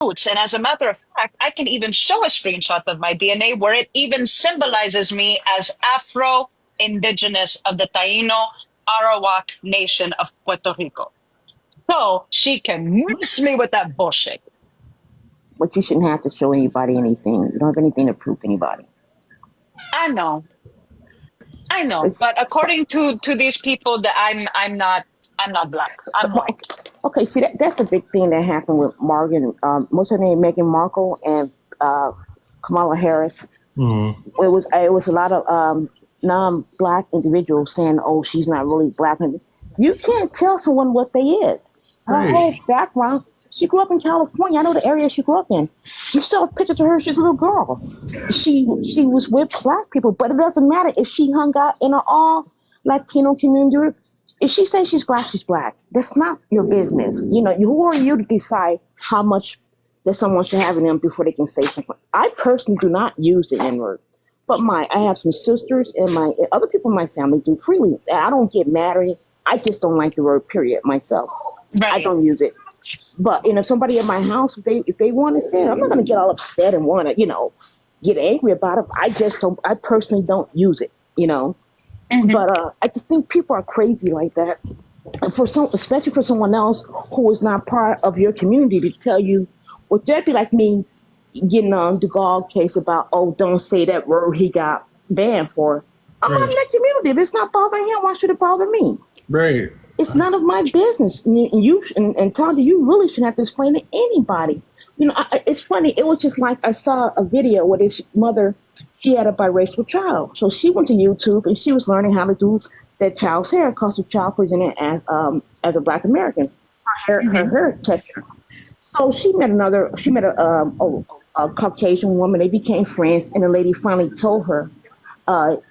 roots. And as a matter of fact, I can even show a screenshot of my DNA where it even symbolizes me as Afro Indigenous of the Taino Arawak Nation of Puerto Rico. So she can miss me with that bullshit. But you shouldn't have to show anybody anything. You don't have anything to prove to anybody. I know, I know, It's but according to these people, that I'm not black. I'm white. okay. See, that's a big thing that happened with Morgan. What's her name? Meghan Markle and uh, Kamala Harris. Mm. It was a lot of non-black individuals saying, "Oh, she's not really black." And you can't tell someone what they is. Her whole Right. background. She grew up in California. I know the area she grew up in. You saw pictures of her. She's a little girl. She was with black people, but it doesn't matter if she hung out in an all Latino community. If she says she's black, she's black. That's not your business. Who are you to decide how much that someone should have in them before they can say something? I personally do not use the N word, but I have some sisters and my other people in my family do freely. I don't get mad at it. I just don't like the word period myself. I Right. don't use it. But if somebody in my house, if they want to say it, I'm not going to get all upset and want to get angry about it. I just don't. I personally don't use it. Hmm. But I just think people are crazy like that. And especially for someone else who is not part of your community to tell you, well, that'd be like me getting on Dugald case about, oh, don't say that word he got banned for. I'm not in Right. that community. If it's not bothering him, why should it bother me? Right. It's none of my business. And Tanya, you really shouldn't have to explain to anybody. It's funny. It was just like I saw a video where this mother, she had a biracial child. So she went to YouTube and she was learning how to do that child's hair because the child presented as a Black American. Her Hmm. hair texture. So she met a Caucasian woman. They became friends, and the lady finally told her,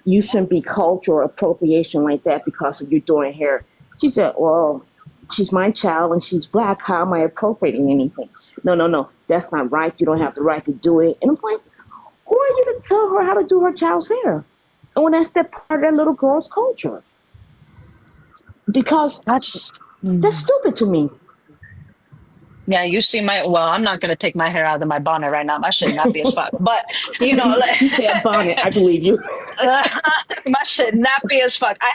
you shouldn't be cultural appropriation like that because of you doing hair. She said, well, she's my child and she's black. How am I appropriating anything? No, no, no. That's not right. You don't have the right to do it. And I'm like, who are you to tell her how to do her child's hair? And when that's that part of that little girl's culture. Because That's that's stupid to me. Yeah, you see well, I'm not gonna take my hair out of my bonnet right now. My shit nappy as fuck. But You say a bonnet, I believe you. my shit nappy as fuck. I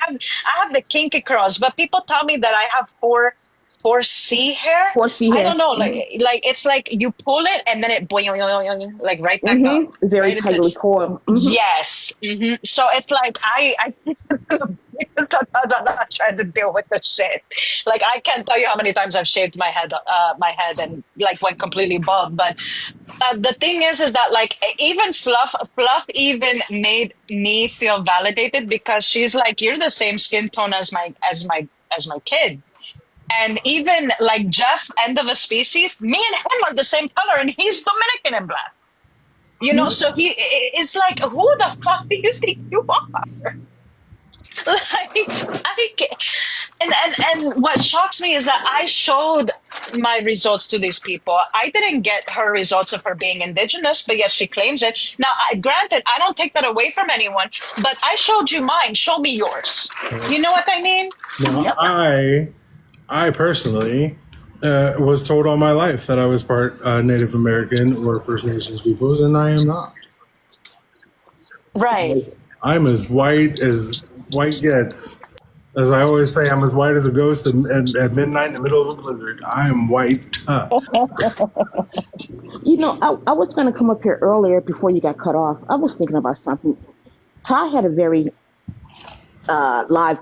have the kinky curls, but people tell me that I have four C hair. Horsey I hair. don't know, like it's like you pull it and then it boing, boing, boing, boing, like right back up, Very right into tightly coiled. yes. So it's like I because I'm not trying to deal with the shit. Like I can't tell you how many times I've shaved my head and like went completely bald. But the thing is that like even Fluff even made me feel validated because she's like, you're the same skin tone as my kid. And even like Jeff, end of a species, me and him are the same color, and he's Dominican and black. So it's like, who the fuck do you think you are? Like, I can't. And what shocks me is that I showed my results to these people. I didn't get her results of her being indigenous, but yes, she claims it. Now, granted, I don't take that away from anyone, but I showed you mine. Show me yours. You know what I mean? Now, Yep. I personally was told all my life that I was part Native American or First Nations peoples, and I am not. Right. I'm as white gets. As I always say, I'm as white as a ghost at midnight in the middle of a blizzard. I am white tough. I was going to come up here earlier before you got cut off. I was thinking about something. Ty had a very live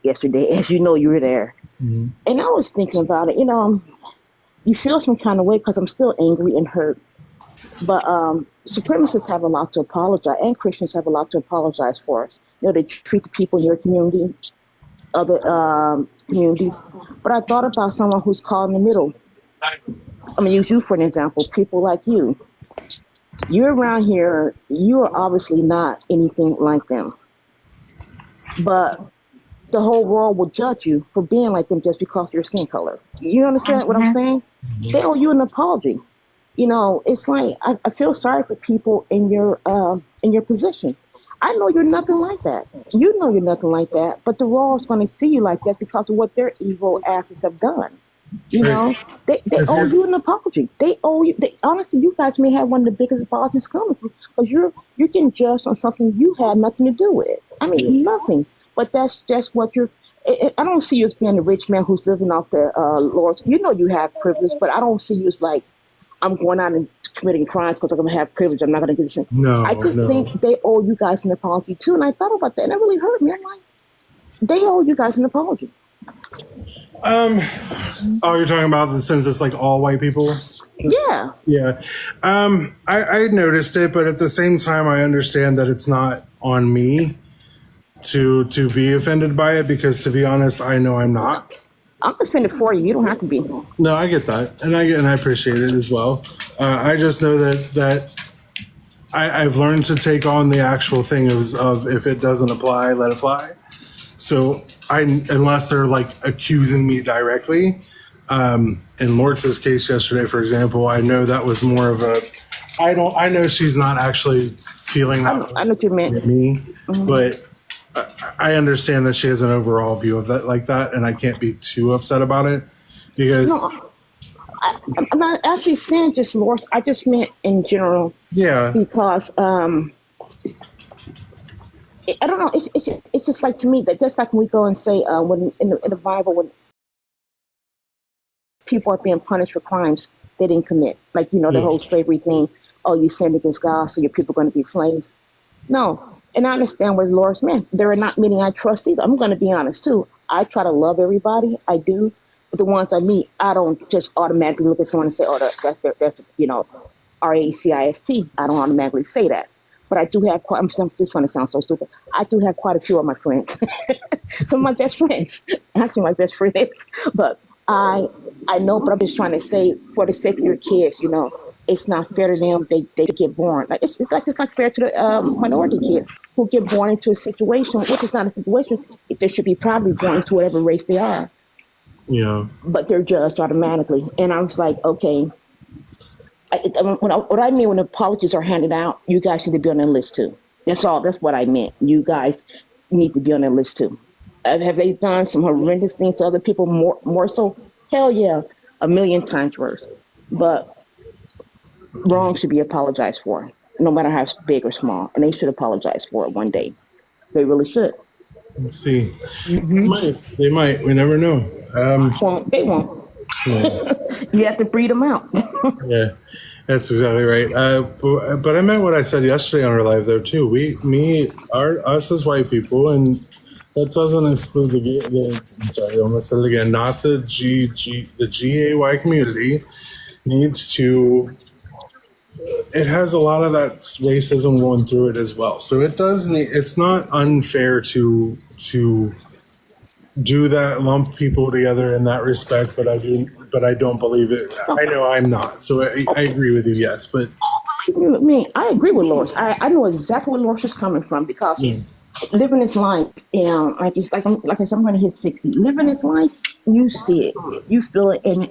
yesterday. As you know, you were there. Mhm. And I was thinking about it. You feel some kind of way because I'm still angry and hurt. But supremacists have a lot to apologize, and Christians have a lot to apologize for. They treat the people in your community, other communities. But I thought about someone who's caught in the middle. I'm going to use you for an example. People like you. You're around here. You are obviously not anything like them. But the whole world will judge you for being like them just because of your skin color. You understand what I'm saying? They owe you an apology. It's like I feel sorry for people in your position. I know you're nothing like that. You know you're nothing like that, but the world's going to see you like that because of what their evil asses have done. You Right. know, they This owe is you an apology. They owe you. Honestly, you guys may have one of the biggest apologies coming from because you're getting judged on something you had nothing to do with. I yeah. mean, nothing. But that's just what you're. I don't see you as being a rich man who's living off the Lord. You know you have privilege, but I don't see you as like I'm going out and committing crimes because I'm going to have privilege. I'm not going to do this. I No, just think no. they owe you guys an apology too. And I thought about that, and it really hurt me. I'm like, they owe you guys an apology. Um, oh, you're talking about the since it's like all white people. Yeah. Yeah. I noticed it, but at the same time, I understand that it's not on me to be offended by it because, to be honest, I know I'm not. I'm offended for you. You don't have to be. No, I get that, and I appreciate it as well. I just know that I've learned to take on the actual thing of if it doesn't apply, let it fly. So unless they're like accusing me directly, in Lortz's case yesterday, for example, I know that was more of a. I know she's not actually feeling that I know what you meant. with me, but I understand that she has an overall view of that like that, and I can't be too upset about it because No, I'm not actually saying just Lord. I just meant in general yeah, because I don't know. It's just like to me that just like when we go and say when in the Bible when people are being punished for crimes they didn't commit, like the yeah, whole slavery thing. Oh, you sinned against God, so your people are going to be slaves. No, and I understand what Lord's meant. There are not many I trust either. I'm going to be honest too. I try to love everybody. I do. But the ones I meet, I don't just automatically look at someone and say, "Oh, that's RACIST." I don't automatically say that. But I do have quite. This is going to sound so stupid. I do have quite a few of my friends. Some of my best friends, actually my best friends. But I know. But I'm just trying to say, for the sake of your kids, it's not fair to them. They get born like it's not fair to the minority kids who get born into a situation which is not a situation. They should be probably born into whatever race they are, yeah, but they're judged automatically. And I was like, okay. What I mean when apologies are handed out, you guys need to be on that list too. That's all. That's what I meant. You guys need to be on that list too. Have they done some horrendous things to other people? More so? Hell yeah, a million times worse. But wrong should be apologized for, no matter how big or small, and they should apologize for it one day. They really should. let's see. They might. We never know. Won't they? Won't. Yeah, You have to breed them out. yeah, that's exactly right. But I meant what I said yesterday on our live though too. Us as white people, and that doesn't exclude I'm sorry, I'm gonna say it again. Not the GAY community needs to. It has a lot of that racism going through it as well. So it does. It's not unfair to do that, lump people together in that respect. But I don't believe it. No, I know I'm not. So I agree with you. Yes, but believe me, I agree with Loris. I know exactly where Loris is coming from because yeah, living this life, like I said, I'm going to hit 60. Living this life, you see it, you feel it, and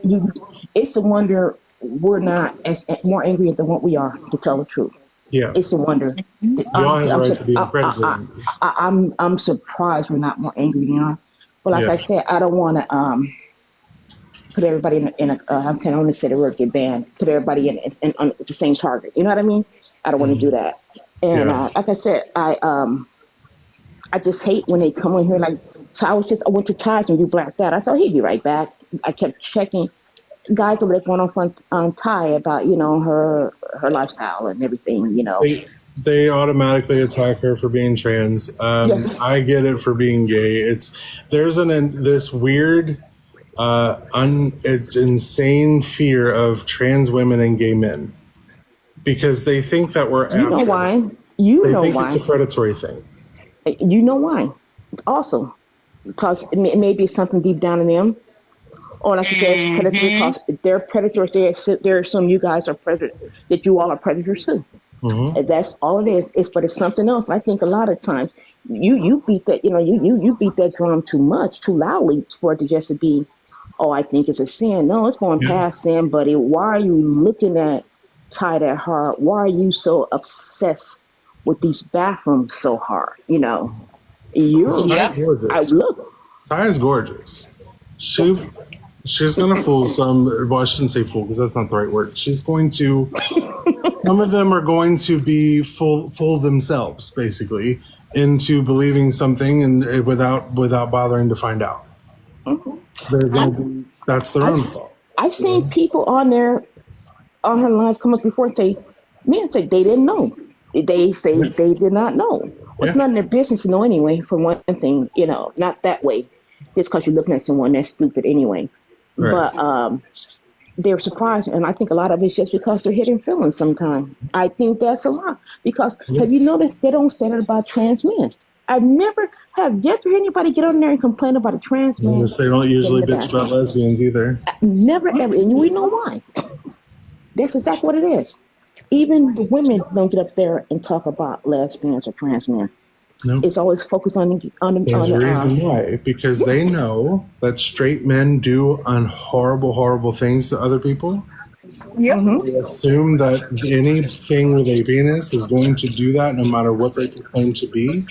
it's a wonder we're not as more angry than what we are, to tell the truth. yeah. It's a wonder. You all Honestly, have a right to be incredibly angry. I'm surprised we're not more angry than we are. But like Yeah, I said, I don't want to put everybody in a I don't want to say the word get banned. Put everybody in on the same target. You know what I mean? I don't want to do that. And yeah, like I said, I just hate when they come in here like. So I went to Ty's when you blacked out. I said, oh, he'd be right back. I kept checking. Guys over there going off on Ty about her lifestyle and everything. they automatically attack her for being trans. Yes. I get it for being gay. There's this weird, it's insane fear of trans women and gay men because they think that we're You know after them. why? You They know think it's why? a predatory thing. You know why? Also, because it may be something deep down in them. Or like you said, it's predatory because they're predators. They assume you guys are predators, that you all are predators too. Hmm. And that's all it is. But it's something else. I think a lot of times you beat that you beat that drum too much, too loudly for it to just to be, oh, I think it's a sin. No, it's going Yeah. past sin, buddy. Why are you looking at Ty that hard? Why are you so obsessed with these bathrooms so hard? Ty You is Yep. I gorgeous. look. Ty is gorgeous. She She's going to fool some. Well, I shouldn't say fool because that's not the right word. She's going to. Some of them are going to be fool themselves, basically, into believing something and without bothering to find out. They're going to be. That's their own fault. I've seen people on her live come up before and say, men say they didn't know. They say they did not know. Well, it's none of their business to know anyway, for one thing, not that way. Just because you're looking at someone that's stupid anyway. Right. But they're surprised, and I think a lot of it's just because they're hidden feelings sometimes. I think that's a lot. Because have you noticed they don't say that about trans men? I've never have yet to hear anybody get on there and complain about a trans man. Yes, they don't usually bitch about lesbians either. Never ever, and we know why. That's exactly what it is. Even the women don't get up there and talk about lesbians or trans men. Nope. It's always focused on the. There's a reason why. Because they know that straight men do horrible things to other people. Yep. Mm-hmm. They assume that anything with a penis is going to do that no matter what they claim to be.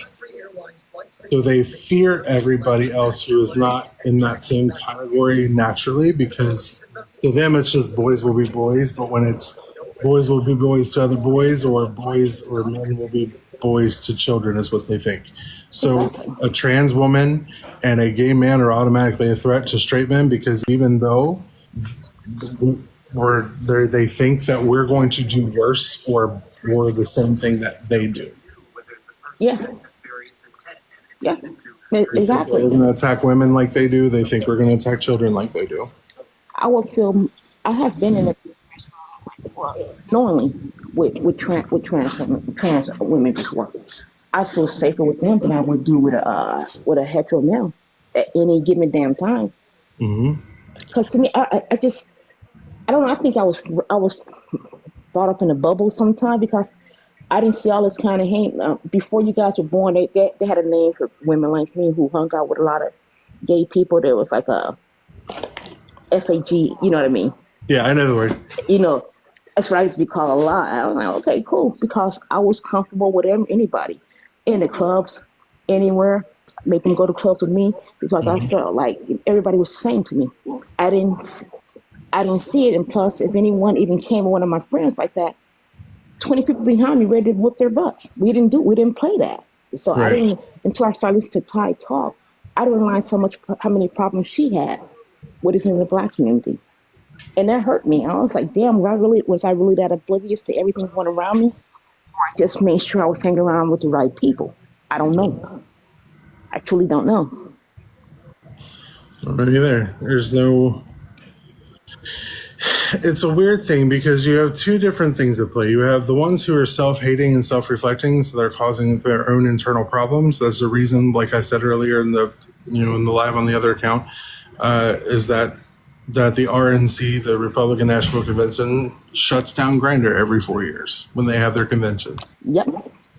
So they fear everybody else who is not in that same category naturally, because to them it's just boys will be boys, but when it's boys will be boys to other boys, or boys or men will be boys to children, is what they think. So a trans woman and a gay man are automatically a threat to straight men, because even though they think that we're going to do worse or the same thing that they do. Yeah. Yeah. Exactly. We're going to attack women like they do. They think we're going to attack children like they do. I would feel. I have been in a knowingly with trans women before. I feel safer with them than I would do with a hetero male at any given damn time. Because to me, I don't know. I think I was brought up in a bubble sometime, because I didn't see all this kind of hate. Before you guys were born, they had a name for women like me who hung out with a lot of gay people. There was like a FAG, you know what I mean? Yeah, I know the word. That's what I used to be called a lot. I was like, okay, cool, because I was comfortable with anybody in the clubs, anywhere. Make them go to clubs with me, because I felt like everybody was the same to me. I didn't see it, and plus, if anyone even came with one of my friends like that, 20 people behind me ready to whoop their butts. We didn't play that. So right. I didn't, until I started listening to Ty talk, I didn't realize how many problems she had within the Black community. And that hurt me. I was like, damn, was I really that oblivious to everything going around me? I just made sure I was hanging around with the right people. I don't know. I truly don't know. Maybe there's no... It's a weird thing, because you have two different things at play. You have the ones who are self-hating and self-reflecting, so they're causing their own internal problems. That's the reason, like I said earlier in the live on the other account, is that the RNC, the Republican National Convention, shuts down Grindr every 4 years when they have their convention. Yep.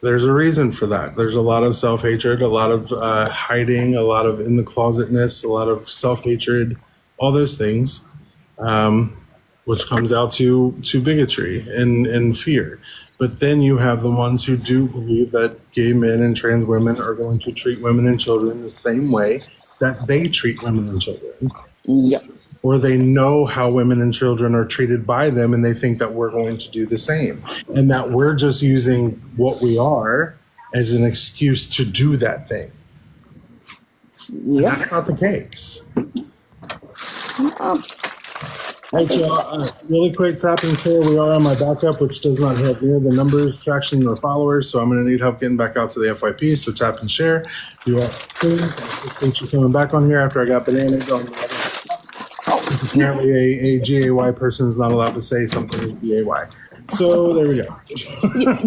There's a reason for that. There's a lot of self-hatred, a lot of hiding, a lot of in-the-closetness, a lot of self-hatred, all those things. Which comes out to bigotry and fear. But then you have the ones who do believe that gay men and trans women are going to treat women and children the same way that they treat women and children. Yep. Or they know how women and children are treated by them, and they think that we're going to do the same. And that we're just using what we are as an excuse to do that thing. Yep. That's not the case. Right, so, really quick tap and share. We are on my backup, which does not have near the numbers, traction, or followers. So I'm going to need help getting back out to the FYP. So tap and share. You are thanks for coming back on here after I got bananas on. Apparently, a GAY person is not allowed to say something is GAY. So there we go.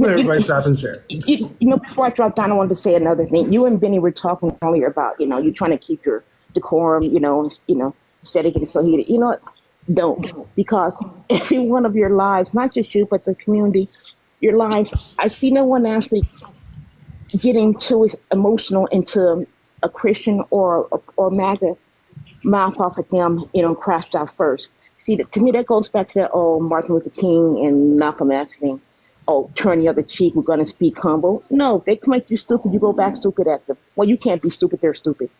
Everybody tap and share. Before I drop down, I wanted to say another thing. You and Benny were talking earlier about, you're trying to keep your decorum, instead of getting so heated. You know what? Don't, because every one of your lives, not just you, but the community, your lives, I see no one actually getting too emotional into a Christian or MAGA mouth off at them, crashed out first. See, to me, that goes back to that old Martin Luther King and Malcolm X thing. Oh, turn the other cheek, we're going to speak humble. No, if they make you stupid, you go back stupid at them. Well, you can't be stupid, they're stupid.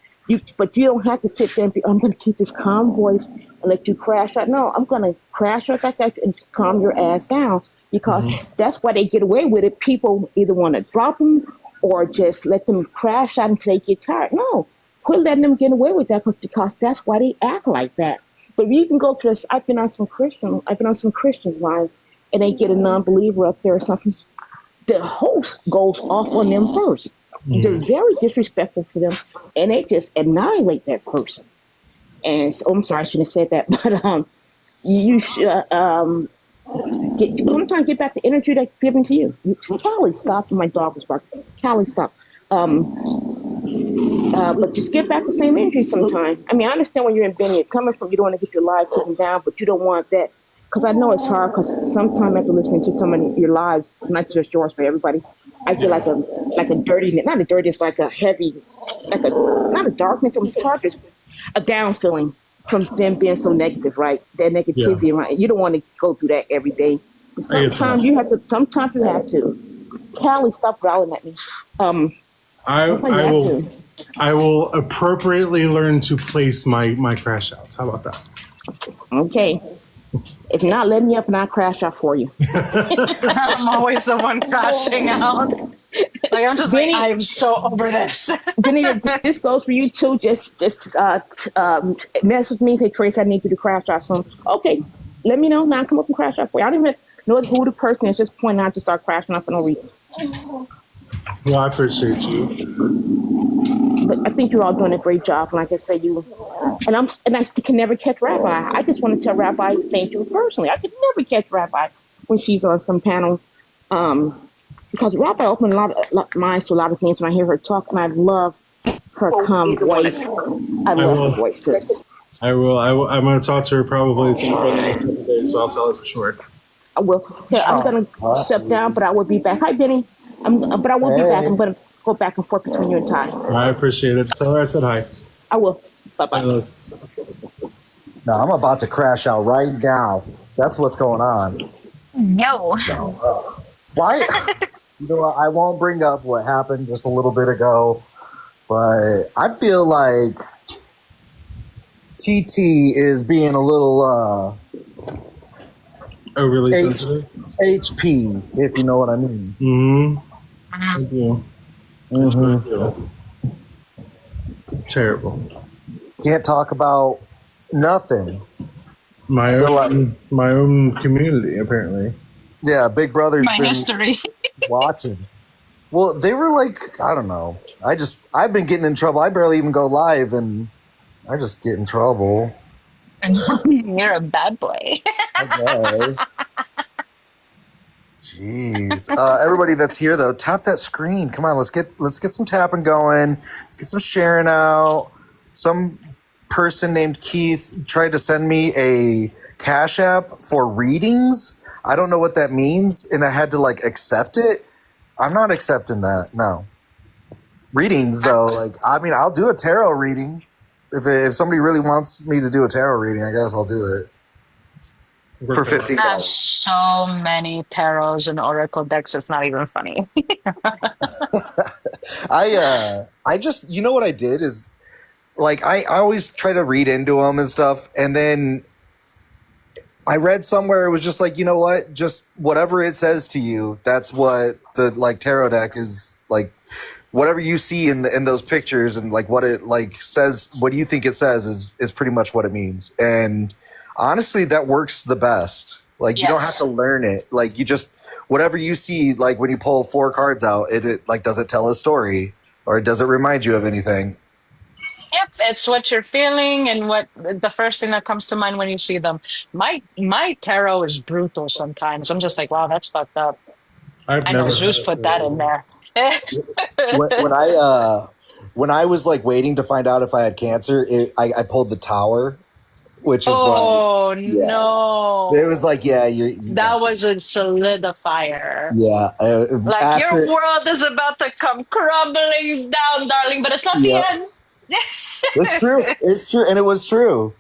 But you don't have to sit there and be, I'm going to keep this calm voice and let you crash out. No, I'm going to crash out like that and calm your ass down because that's why they get away with it. People either want to drop them or just let them crash out until they get tired. No, quit letting them get away with that because that's why they act like that. But you can go to this. I've been on some Christians' live, and they get a non-believer up there or something. The host goes off on them first. They're very disrespectful to them, and they just annihilate that person. And so, I'm sorry, I shouldn't have said that, but you should sometimes get back the energy that's given to you. Callie, stop! My dog was barking. Callie, stop. But just get back the same energy sometime. I mean, I understand when you're in Benny, you're coming from, you don't want to get your live taken down, but you don't want that. Because I know it's hard, because sometimes after listening to some of your lives, not just yours, but everybody, I feel like a dirty, not a dirtiness, like a heavy, not a darkness, a down feeling from them being so negative, right? That negativity, right? You don't want to go through that every day. But sometimes you have to. Callie, stop growling at me. I will appropriately learn to place my crash outs. How about that? Okay. If not, let me up and I'll crash out for you. I'm always the one crashing out. Like I'm just Benny, I am so over this. Benny, this goes for you too. Just mess with me. Say, Trace, I need you to crash out soon. Okay, let me know. Now come up and crash out for you. I don't even know who the person is. Just point out to start crashing out for no reason. Well, I appreciate you. But I think you're all doing a great job. Like I say, and I can never catch Rabbi. I just want to tell Rabbi thank you personally. I could never catch Rabbi when she's on some panel, because Rabbi opened a lot of minds to a lot of things when I hear her talk, and I love her calm voice. I love her voice too. I will. I'm going to talk to her probably today, so I'll tell her for sure. I will. Okay, I'm going to step down, but I will be back. Hi, Benny. But I will be back. I'm going to go back and forth between you and Ty. I appreciate it. Tell her I said hi. I will. Bye-bye. No, I'm about to crash out right now. That's what's going on. No. Why? You know, I won't bring up what happened just a little bit ago, but I feel like TT is being a little overly sensitive. HP, if you know what I mean. Mm-hmm. Thank you. Mm-hmm. Terrible. Can't talk about nothing. My own community, apparently. Yeah, Big Brother's my been history. Watching. Well, they were like, I don't know. I've been getting in trouble. I barely even go live, and I just get in trouble. You're a bad boy. I guess. Jeez. Everybody that's here though, tap that screen. Come on, let's get some tapping going. Let's get some sharing out. Some person named Keith tried to send me a Cash App for readings. I don't know what that means, and I had to like accept it. I'm not accepting that. No. Readings though, like I mean, I'll do a tarot reading. If somebody really wants me to do a tarot reading, I guess I'll do it. For $15. I have so many tarots and oracle decks, it's not even funny. I just, you know what I did is, like, I always try to read into them and stuff, and then I read somewhere it was just like, you know what, just whatever it says to you, that's what the, like, tarot deck is, like, whatever you see in those pictures and, like, what it, like, says, what you think it says is pretty much what it means. And honestly, that works the best. Like, you don't have to learn it. Like, you just, whatever you see, like, when you pull 4 cards out, it like, does it tell a story? Or does it remind you of anything? Yep, it's what you're feeling and what the first thing that comes to mind when you see them. My tarot is brutal sometimes. I'm just like, wow, that's fucked up. I know Zeus put that in there. when I was, like, waiting to find out if I had cancer, I pulled the Tower. Which is no. It was like, that was a solidifier. Yeah. Your world is about to come crumbling down, darling, but it's not the end. It's true. It's true. And it was true.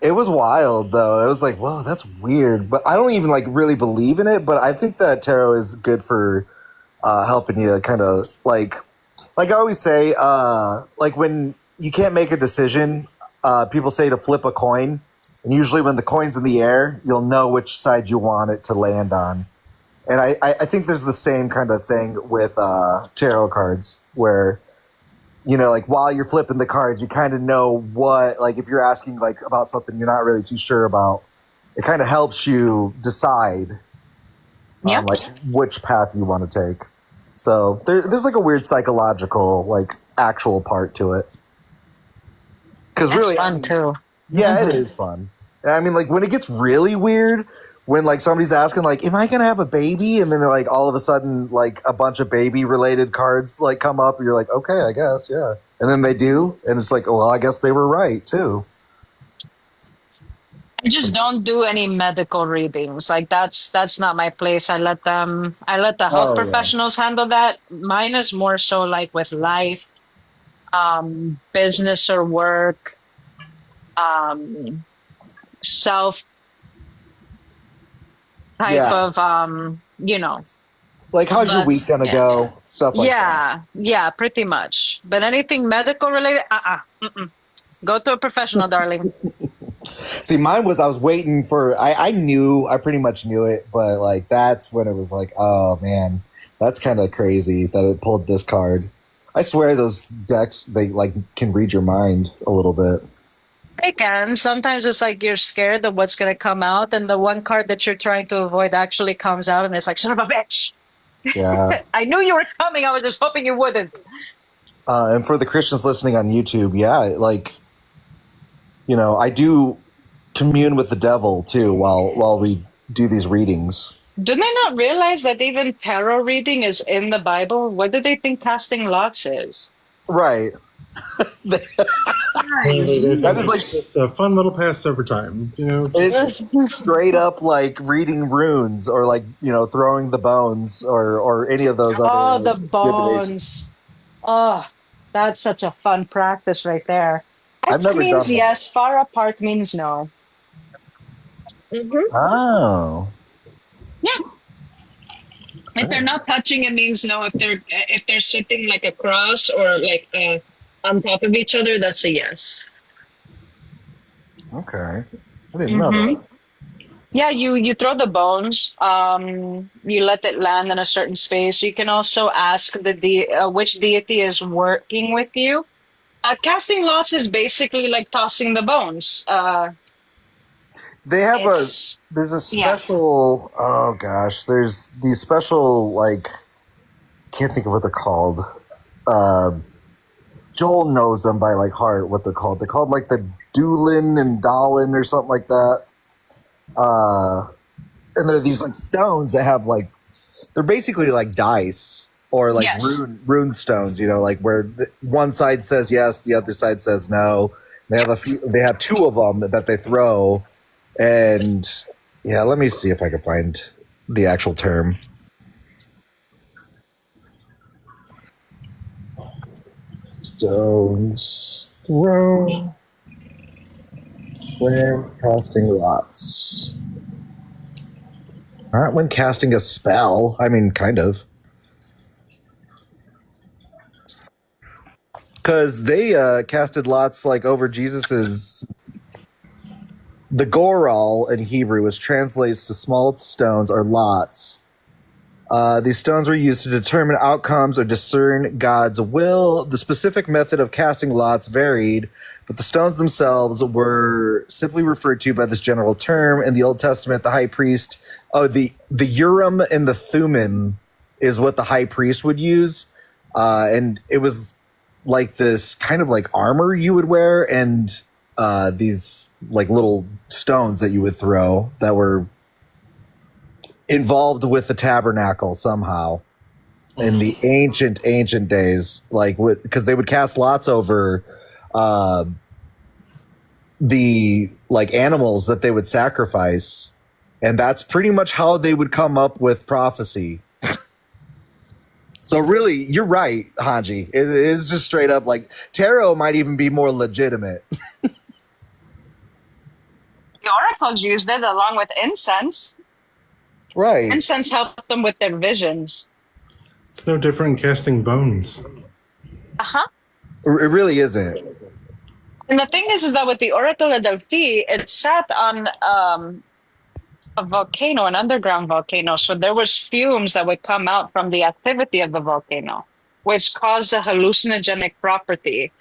It was wild, though. It was like, whoa, that's weird. But I don't even, like, really believe in it. But I think that tarot is good for helping you kind of, like I always say, like, when you can't make a decision. People say to flip a coin, and usually when the coin's in the air, you'll know which side you want it to land on. And I think there's the same kind of thing with tarot cards, where like while you're flipping the cards, you kind of know what, like if you're asking like about something you're not really too sure about, it kind of helps you decide on like which path you want to take. So there's like a weird psychological like actual part to it. Because really, fun too. Yeah, it is fun. And I mean, like when it gets really weird, when like somebody's asking like, "Am I gonna have a baby?" and then like all of a sudden like a bunch of baby related cards like come up, and you're like, "Okay, I guess, yeah." And then they do, and it's like, "Oh, well, I guess they were right too." I just don't do any medical readings. Like that's not my place. I let the health professionals handle that. Mine is more so like with life, business or work, self type of like how's your week gonna go, stuff like that. Yeah, pretty much. But anything medical related, go to a professional, darling. See, mine was, I was waiting for, I pretty much knew it, but like that's when it was like, oh man, that's kind of crazy that it pulled this card. I swear those decks, they like can read your mind a little bit. They can. Sometimes it's like you're scared of what's going to come out, and the one card that you're trying to avoid actually comes out, and it's like, son of a bitch. Yeah. I knew you were coming. I was just hoping you wouldn't. And for the Christians listening on YouTube, yeah, like, I do commune with the devil too while we do these readings. Do they not realize that even tarot reading is in the Bible? What do they think casting lots is? Right. That is like just a fun little Passover time, It's straight up like reading runes or like throwing the bones or any of those. Oh, the bones! Oh, that's such a fun practice right there. I've X never means done that. yes, far apart means no. Oh, Yeah. If they're not touching, it means no. If they're sitting like across or like on top of each other, that's a yes. okay. I didn't know that. Yeah, you throw the bones. You let it land in a certain space. You can also ask which deity is working with you. Casting lots is basically like tossing the bones. They have there's a special, oh gosh, there's these special, like, can't think of what they're called. Joel knows them by like heart, what they're called. They're called like the Doolin and Dolan or something like that. And they're these like stones that have like, they're basically like dice or like rune stones, like where one side says yes, the other side says no. They have they have two of them that they throw. And yeah, let me see if I can find the actual term. Stones thrown when casting lots. Not when casting a spell. I mean, kind of. Because they casted lots like over Jesus's. The goral in Hebrew, which translates to small stones or lots. These stones were used to determine outcomes or discern God's will. The specific method of casting lots varied, but the stones themselves were simply referred to by this general term. In the Old Testament, the high priest, the Urim and the Thummim is what the high priest would use. And it was like this kind of like armor you would wear, and these like little stones that you would throw that were involved with the tabernacle somehow in the ancient days, like because they would cast lots over the like animals that they would sacrifice, and that's pretty much how they would come up with prophecy. So really, you're right, Hanji. It is just straight up like tarot might even be more legitimate. The oracles used it along with incense. Right. Incense helped them with their visions. It's no different casting bones. Uh-huh. It really isn't. And the thing is that with the Oracle of Delphi, it sat on a volcano, an underground volcano. So there was fumes that would come out from the activity of the volcano, which caused a hallucinogenic property,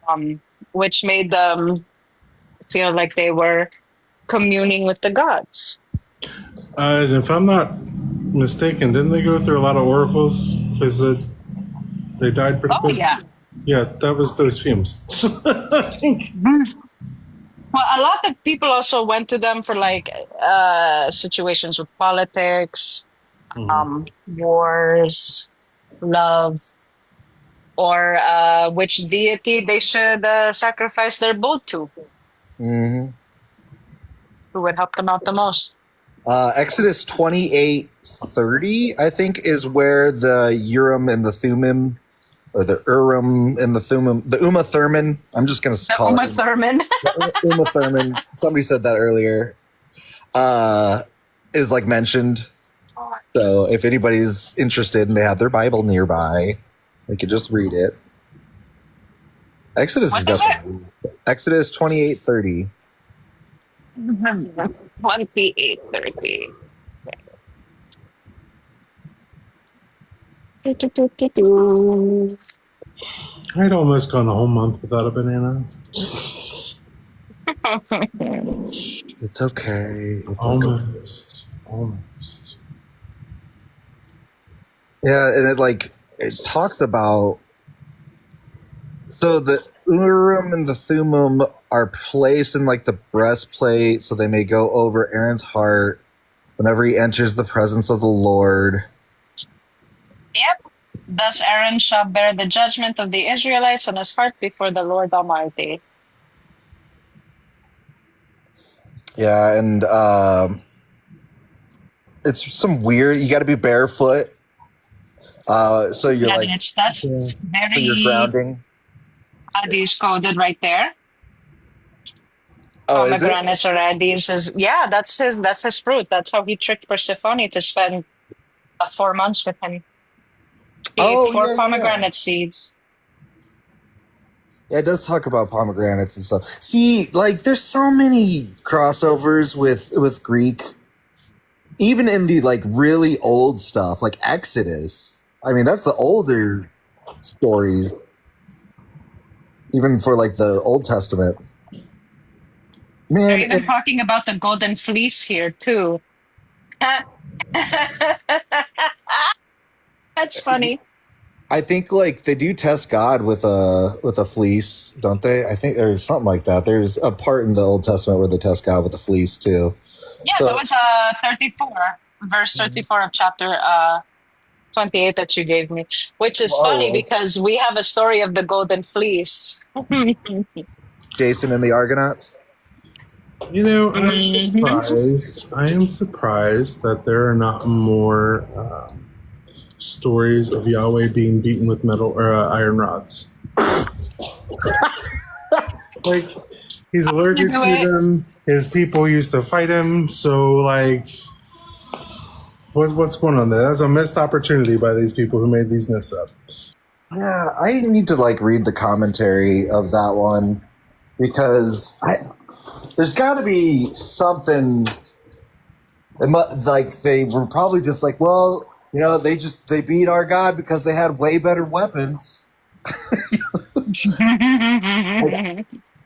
um, which made them feel like they were communing with the gods. If I'm not mistaken, didn't they go through a lot of oracles because they died pretty Oh quick? yeah. Yeah, that was those fumes. Mhm. Well, a lot of people also went to them for like situations with politics, Mhm. wars, love, or which deity they should sacrifice their bull to, Hmm. who would help them out the most. Exodus 28:30, I think, is where the Urim and the Thummim, or the Urim and the Thummim, the Uma Thurman. I'm just going to The call Uma it Thurman. Uma Thurman. Somebody said that earlier. Is like mentioned. So if anybody's interested and they have their Bible nearby, they could just read it. Exodus has What got is it? some. Exodus 28:30. 28:30. I'd almost gone a whole month without a banana. It's okay. It's okay. Almost. Yeah, and it talks about, so the Urim and the Thummim are placed in like the breastplate, so they may go over Aaron's heart whenever he enters the presence of the Lord. Yep. Thus Aaron shall bear the judgment of the Israelites on his heart before the Lord Almighty. Yeah, and it's some weird. You got to be barefoot, so you're Yeah, like, that's so you're very grounding. Adis coded right there. Oh, is it? Pomegranates or Adis is yeah, that's his fruit. That's how he tricked Persephone to spend 4 months with him. He ate Oh, four yeah, yeah, yeah. pomegranate seeds. Yeah, it does talk about pomegranates and stuff. See, like, there's so many crossovers with Greek, even in the like really old stuff, like Exodus. I mean, that's the older stories, even for like the Old Testament. They're Man, even talking about the golden fleece here too. That's funny. I think like they do test God with a fleece, don't they? I think there's something like that. There's a part in the Old Testament where they test God with a fleece too. Yeah, that So, was 34, verse 34 of chapter 28 that you gave me, which is funny oh, because we have a story of the golden fleece. Jason and the Argonauts. You know, I'm Mhm. surprised. I am surprised that there are not more stories of Yahweh being beaten with metal or iron rods. Like he's You allergic do to it. them. His people used to fight him. So like, what's going on there? That's a missed opportunity by these people who made these mess ups. Yeah, I need to like read the commentary of that one because there's got to be something. Like they were probably just like, well, they beat our God because they had way better weapons.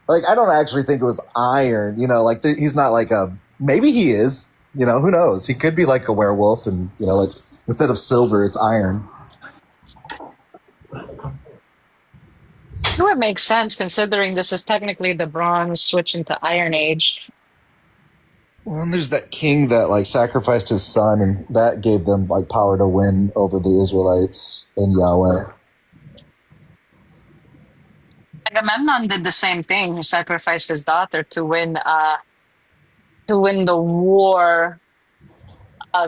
Like I don't actually think it was iron. Like he's not like a. Maybe he is. Who knows? He could be like a werewolf, and like instead of silver, it's iron. It would make sense considering this is technically the Bronze switch into Iron Age. Well, and there's that king that like sacrificed his son, and that gave them like power to win over the Israelites and Yahweh. Agamemnon did the same thing. He sacrificed his daughter to win the war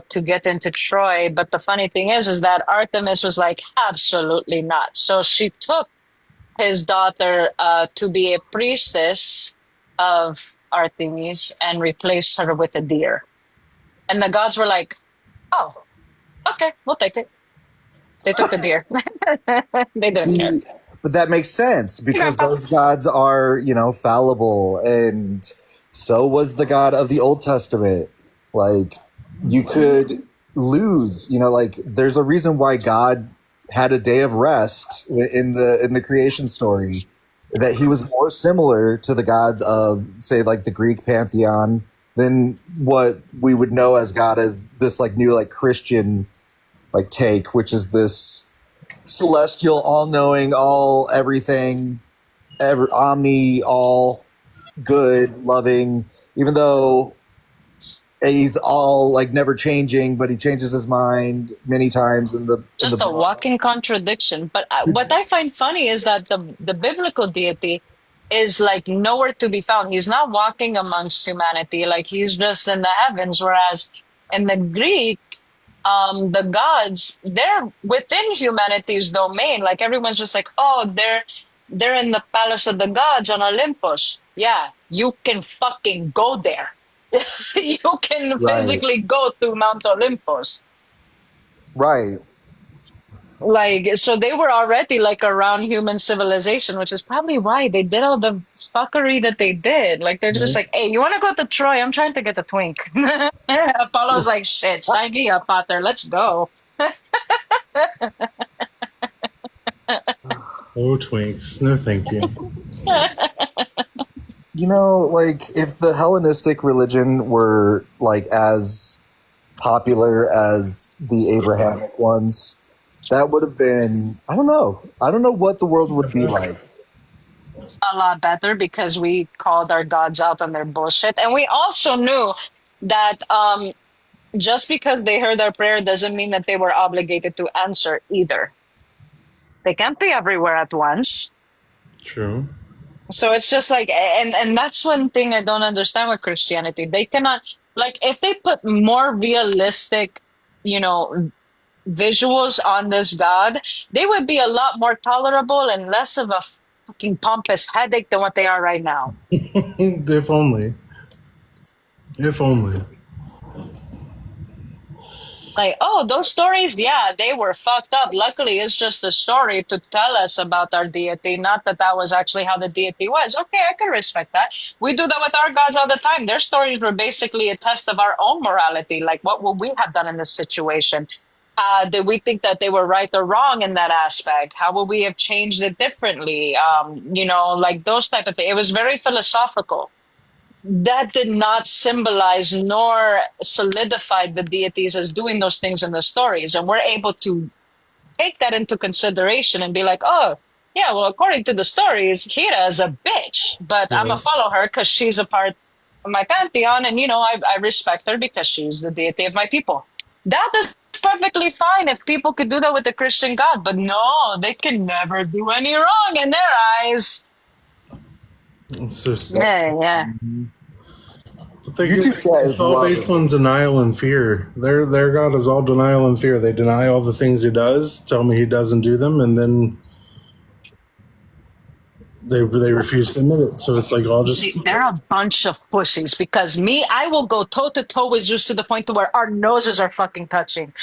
to get into Troy. But the funny thing is that Artemis was like, absolutely not. So she took his daughter to be a priestess of Artemis and replaced her with a deer. And the gods were like, oh, okay, we'll take it. They took the deer. They didn't care. But that makes sense because those gods are, you know, fallible, and so was the God of the Old Testament. Like, you could lose, you know, like there's a reason why God had a day of rest in the creation story, that he was more similar to the gods of, say, like the Greek pantheon than what we would know as God of this like new like Christian like take, which is this celestial, all-knowing, all everything, omni, all good, loving. Even though he's all like never changing, but he changes his mind many times in the Just a book. walking contradiction. But what I find funny is that the biblical deity is like nowhere to be found. He's not walking amongst humanity, like he's just in the heavens. Whereas in the Greek, the gods, they're within humanity's domain. Like everyone's just like, oh, they're in the palace of the gods on Olympus. Yeah, you can fucking go there. You can Right, physically go to Mount Olympus. right. Like, so they were already like around human civilization, which is probably why they did all the fuckery that they did. Like, they're just Yeah. like, hey, you want to go to Troy? I'm trying to get a twink. Apollo's like, shit, sign me up, Potter. Let's go. Oh, twinks. No, thank you. You know, like if the Hellenistic religion were like as popular as the Abrahamic ones, that would have been, I don't know. I don't know what the world would be like. A lot better because we called our gods out on their bullshit. And we also knew that just because they heard our prayer doesn't mean that they were obligated to answer either. They can't be everywhere at once. True. So it's just like, and that's one thing I don't understand with Christianity. They cannot, like, if they put more realistic, you know, visuals on this God, they would be a lot more tolerable and less of a fucking pompous headache than what they are right now. If only. If only. Like, oh, those stories, yeah, they were fucked up. Luckily, it's just a story to tell us about our deity, not that that was actually how the deity was. Okay, I can respect that. We do that with our gods all the time. Their stories were basically a test of our own morality. Like, what would we have done in this situation? Did we think that they were right or wrong in that aspect? How would we have changed it differently? You know, like those type of things. It was very philosophical. That did not symbolize nor solidify the deities as doing those things in the stories. And we're able to take that into consideration and be like, oh, yeah, well, according to the stories, Hera is a bitch, but I'm Yeah. going to follow her because she's a part of my pantheon. And, you know, I respect her because she's the deity of my people. That is perfectly fine if people could do that with the Christian God. But no, they can never do any wrong in their eyes. It's just, Yeah. YouTube chat it's is all loving. based on denial and fear. Their God is all denial and fear. They deny all the things he does, tell me he doesn't do them, and then they refuse to admit it. So it's like all See, just they're a bunch of pussies because me, I will go toe to toe with Zeus to the point to where our noses are fucking touching.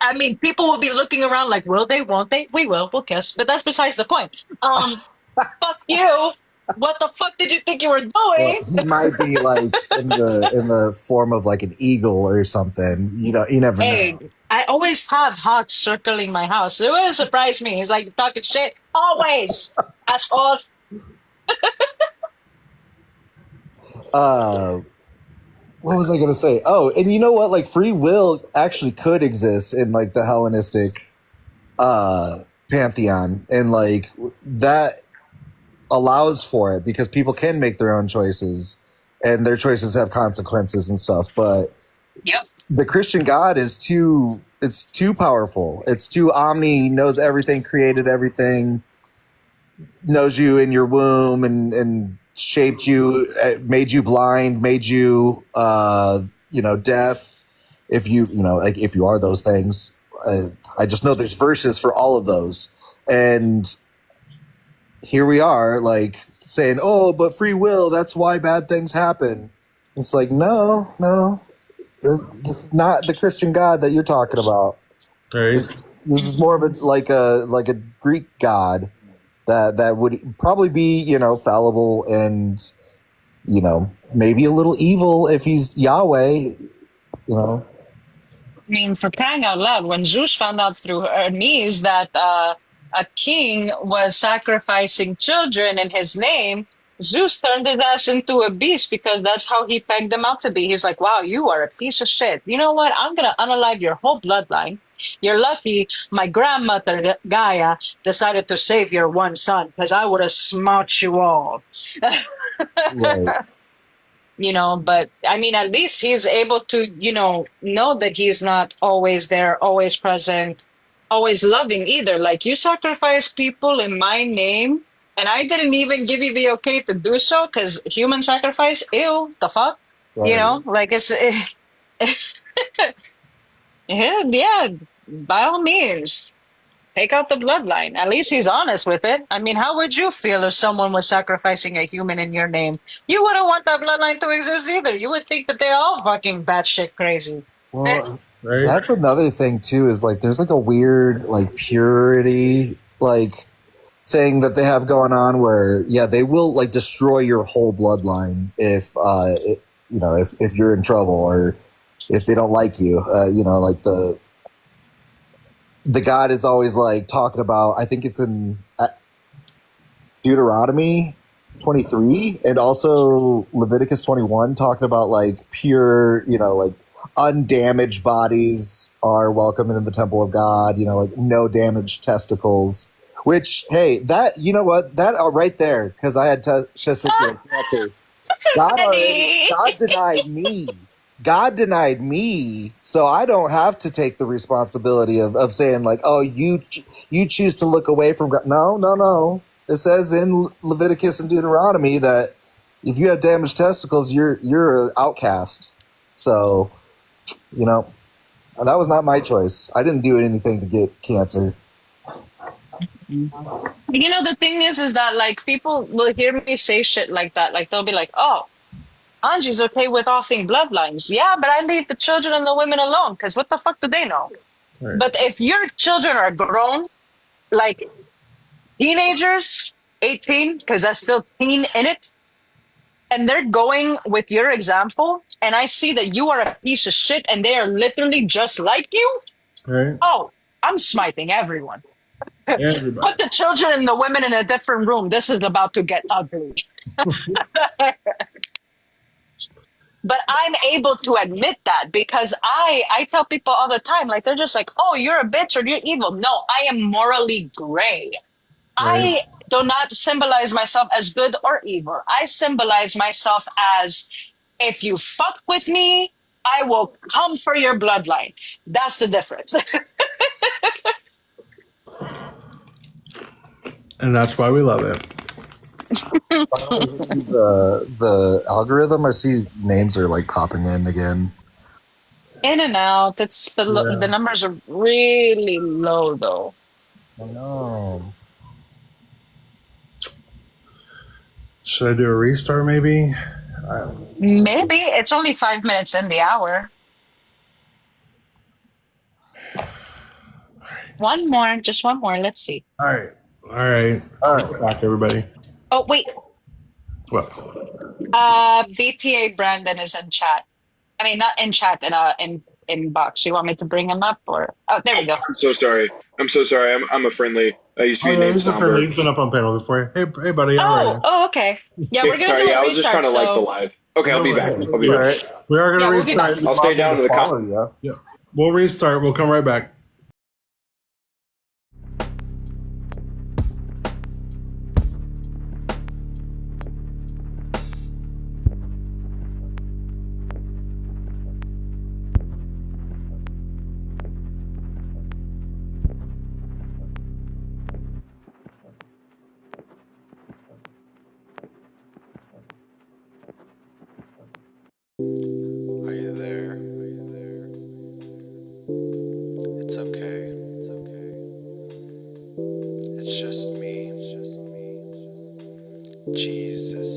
I mean, people will be looking around like, will they, won't they? We will, we'll kiss. But that's besides the point. Fuck you. What the fuck did you think you were Well, doing? he might be like in the form of like an eagle or something. You know, you never Hey, know. I always have hawks circling my house. It will surprise me. He's like talking shit. Always. That's all. Uh, what was I going to say? Oh, and you know what? Like free will actually could exist in like the Hellenistic pantheon, and like that allows for it because people can make their own choices, and their choices have consequences and stuff. But Yep. the Christian God is too. It's too powerful. It's too omni. Knows everything. Created everything. Knows you in your womb and shaped you, made you blind, made you you know, deaf. If you know, like if you are those things, I just know there's verses for all of those, and here we are, like saying, "Oh, but free will. That's why bad things happen." It's like, no, it's not the Christian God that you're talking about. right. This is more of a like a Greek God that would probably be, fallible and, maybe a little evil if he's Yahweh, I mean, for crying out loud, when Zeus found out through Hermes that a king was sacrificing children in his name, Zeus turned his ass into a beast because that's how he pegged him out to be. He's like, wow, you are a piece of shit. You know what? I'm going to unalive your whole bloodline. You're lucky my grandmother, Gaia, decided to save your one son because I would have smote you all. right? But I mean, at least he's able to, know that he's not always there, always present, always loving either. Like, you sacrifice people in my name, and I didn't even give you the okay to do so because human sacrifice, ew, the fuck? Right. Like yeah, by all means. Take out the bloodline. At least he's honest with it. I mean, how would you feel if someone was sacrificing a human in your name? You wouldn't want that bloodline to exist either. You would think that they're all fucking batshit crazy. Well, Right? that's another thing too. Is like there's like a weird like purity like thing that they have going on where they will like destroy your whole bloodline if if you're in trouble or if they don't like you. Like the God is always like talking about. I think it's in Deuteronomy 23 and also Leviticus 21 talking about like pure, like undamaged bodies are welcome in the temple of God, like no damaged testicles, which, hey, that, you know what, that right there, because I had testicular cancer. God denied me. God denied me, so I don't have to take the responsibility of saying like, oh, you choose to look away from God. No. It says in Leviticus and Deuteronomy that if you have damaged testicles, you're an outcast. So, that was not my choice. I didn't do anything to get cancer. The thing is that like people will hear me say shit like that. Like they'll be like, oh, Angie's okay with offing bloodlines. Yeah, but I leave the children and the women alone because what the fuck do they know? Right. But if your children are grown, like teenagers, 18, because that's still teen in it, and they're going with your example, and I see that you are a piece of shit and they are literally just like you, Right? oh, I'm smiting everyone. Everybody. Put the children and the women in a different room. This is about to get ugly. But I'm able to admit that because I tell people all the time, like they're just like, oh, you're a bitch or you're evil. No, I am morally gray. Right? I do not symbolize myself as good or evil. I symbolize myself as if you fuck with me, I will come for your bloodline. That's the difference. And that's why we love it. The algorithm, I see names are like popping in again. In and out. It's the numbers are really low though. I know. Should I do a restart maybe? Maybe it's only 5 minutes in the hour. One more, just one more. Let's see. All right. Back, everybody. Oh wait, What? BTA Brandon is in chat. I mean, not in chat, in inbox. You want me to bring him up or? Oh, there we go. I'm so sorry. I'm a friendly. I used to be named He's Stomberg. been up on panel before. Hey, buddy. Oh, okay. Yeah, we're gonna Sorry, do a I was just restart. trying to like the live. Okay, I'll be back. I'll be All back. right. We are going to we'll be restart. back. I'll stay down to the comment. Yeah. We'll restart. We'll come right back. Are you there? It's okay. It's just me. Jesus.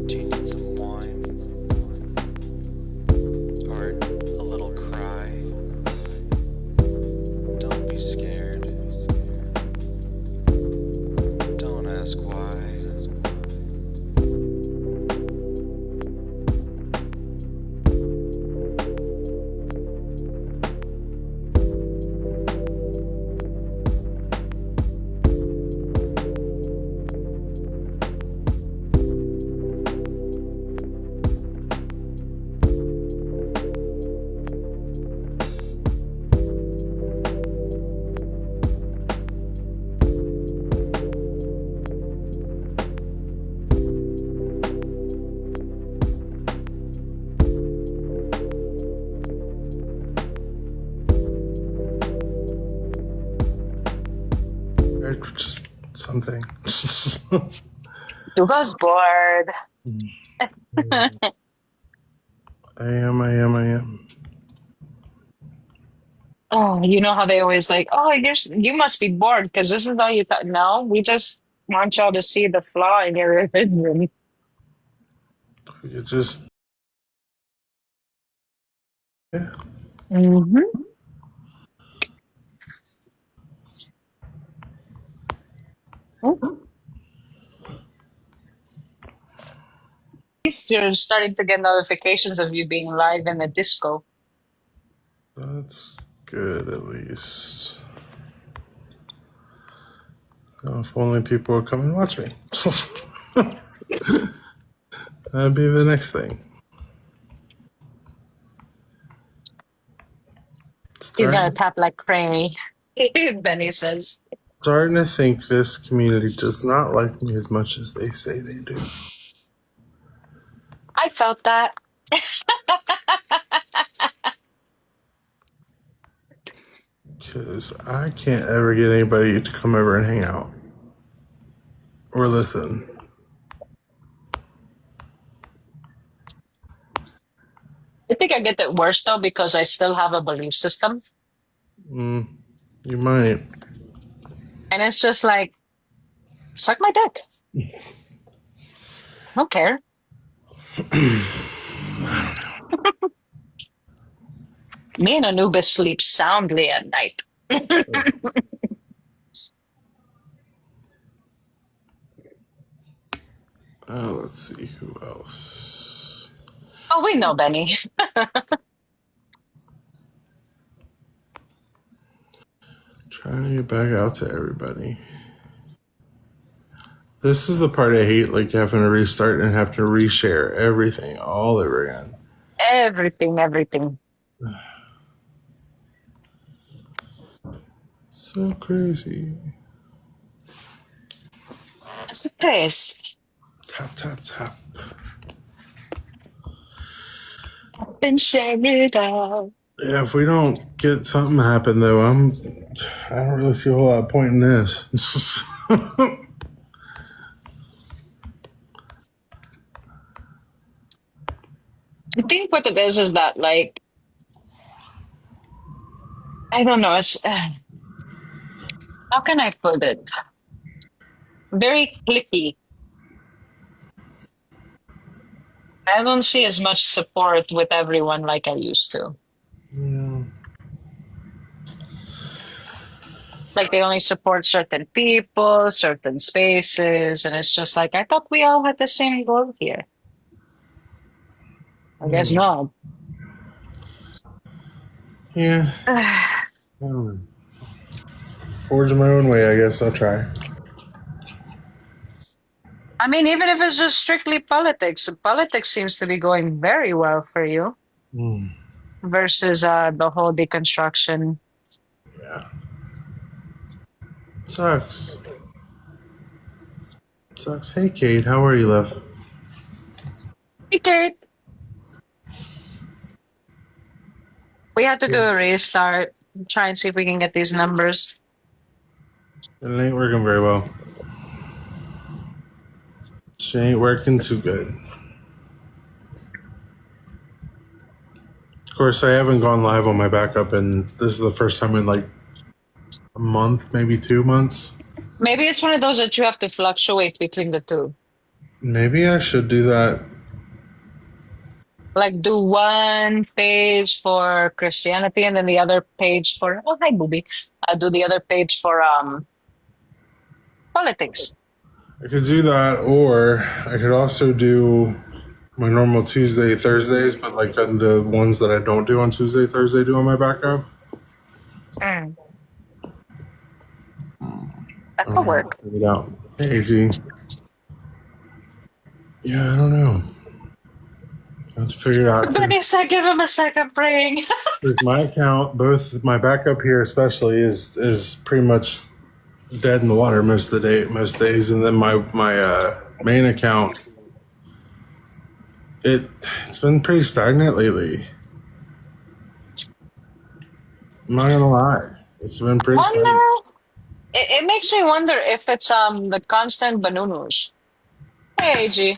Do you need some wine? Or a little cry? Don't be scared. Just something. Dugald's bored. I am. Oh, you know how they always like, oh, you must be bored because this is all you thought. No, we just want y'all to see the flaw in your religion. You just. Yeah. Mm-hmm. Least you're starting to get notifications of you being live in the disco. That's good, at least. Oh, if only people would come and watch me. That'd be the next thing. He's gonna Starting, tap like cray. Benny says. starting to think this community does not like me as much as they say they do. I felt that. Because I can't ever get anybody to come over and hang out or listen. I think I get it worse though because I still have a belief system. You might. And it's just like, suck my dick. I don't care. Me and Anubis sleep soundly at night. Let's see who else. Oh, we know Benny. Trying to get back out to everybody. This is the part I hate, like having to restart and have to reshare everything all over again. Everything. So crazy. It's a place. Tap. Been sharing it out. Yeah, if we don't get something happen though, I don't really see a whole lot of point in this. I think what it is that like I don't know. It's how can I put it? Very clicky. I don't see as much support with everyone like I used to. Yeah. Like they only support certain people, certain spaces, and it's just like I thought we all had the same goal here. I guess not. Yeah. I don't know. Forge my own way, I guess. I'll try. I mean, even if it's just strictly politics seems to be going very well for you versus the whole deconstruction. Yeah. Sucks. Hey, Kate. How are you, love? Hey, Kate. We had to do a restart. Try and see if we can get these numbers. It ain't working very well. She ain't working too good. Of course, I haven't gone live on my backup, and this is the first time in like a month, maybe 2 months. Maybe it's one of those that you have to fluctuate between the two. Maybe I should do that. Like do one page for Christianity and then the other page for hi booby. Do the other page for politics. I could do that, or I could also do my normal Tuesday, Thursdays, but like the ones that I don't do on Tuesday, Thursday, do on my backup. That could work. Figure it out. Hey, AG. Yeah, I don't know. I have to figure it out. Benny said, "Give him a second praying." With my account, both my backup here especially is pretty much dead in the water most days, and then my main account it's been pretty stagnant lately. I'm not gonna lie, it's been pretty stagnant. It makes me wonder if it's the constant banunus. Hey, AG.